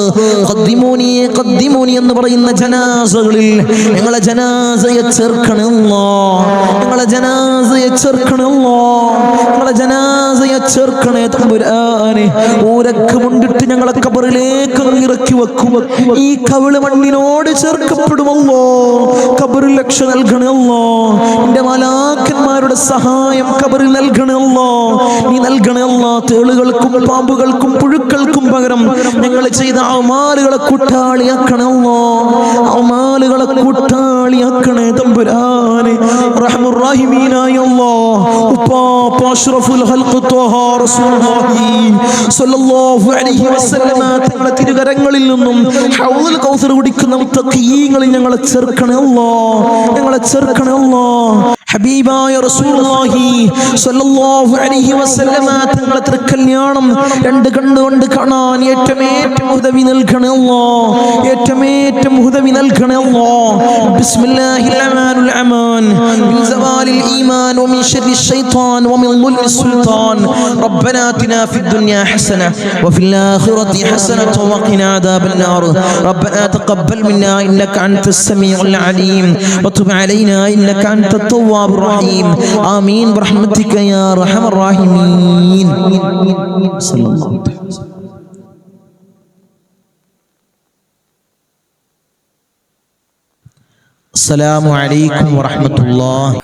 ഖദ്ദിമൂനി ഖദ്ദിമൂനി എന്ന് പറയുന്ന ജനാസകളിൽ ഞങ്ങളെ ജനാസയെ ചേർക്കണമല്ലോ, ഞങ്ങളെ ജനാസയെ ചേർക്കണമല്ലോ, ഞങ്ങളെ ജനാസയെ ചേർക്കണേ തമ്പുരാനെ. ഊരക്ക് മുണ്ടിട്ട് ഞങ്ങളെ ഖബറിലേക്ക് ഇറക്കി വെക്കും. ഈ കവിള് മണ്ണിനോട് ചേർക്കപ്പെടുമല്ലോ. ഖബറിൽ രക്ഷ നൽകണമല്ലോ. നിന്റെ മലാക്കന്മാരുടെ സഹായം ഖബറിൽ നൽകണമല്ലോ. നീ നൽകണമല്ലോ. തേളുകൾക്കും പാമ്പുകൾക്കും പുഴുക്കൾക്കും പകരം ഞങ്ങൾ ചെയ്ത അമാലുകളെ കൂട്ടാളിയാക്കണമല്ലോ, അമാലുകളെ കൂട്ടാളിയാക്കണേ തമ്പുരാനെ റഹ്മുർ-റഹീമീനായ അല്ലാഹ്. ഉപ്പാപ്പ അഷ്റഫുൽ ഖൽഖ് ത്വഹ റസൂലുള്ളാഹി സ്വല്ലല്ലാഹു അലൈഹി വസല്ലമ തങ്ങളുടെ തിരുകരങ്ങളിൽ നിന്നും ഹൗദുൽ കൗസർ കുടിക്കുന്ന മുത്തഖീങ്ങളിൽ ഞങ്ങളെ ചേർക്കണേ അല്ലാഹ്, ഞങ്ങളെ ചേർക്കണേ അല്ലാഹ്. ഹബീബായ റസൂലുള്ളാഹി സ്വല്ലല്ലാഹു അലൈഹി വസല്ലമ തങ്ങളുടെ തിരുക്കല്യാണം രണ്ട് കണ്ണുകൊണ്ട് കാണാൻ ഏറ്റമേറ്റം ഉദവി നൽകണേ അല്ലാഹ്, ഏറ്റമേറ്റം ഉദവി നൽകണേ അല്ലാഹ്. ബിസ്മില്ലാഹിർ റഹ്മാനിർ റഹീം. മിൻ സവാലിൽ ഈമാൻ വമിൻ ശർരി ശൈത്താൻ വമിൻ ളുൽമി സുൽത്താൻ. റബ്ബനാ ആതിനാ ഫിദ് ദുനിയാ ഹസന വഫിൽ ആഖിറതി ഹസനത വഖിനാ അദാബൻ നാർ. റബ്ബനാ തഖബ്ബൽ മിന്നാ ഇന്നക അൻതസ് സമീഉൽ അലീം വതുബ് അലൈനാ ഇന്നക അൻതത് തവ്വാബുർ റഹീം. ആമീൻ ബിറഹ്മതിക യാ അർഹമർ റഹീമീൻ. സല്ലല്ലാഹു അലൈഹി വസല്ലം. അസ്സലാമു അലൈക്കും വറഹ്മത്തുള്ളാഹി.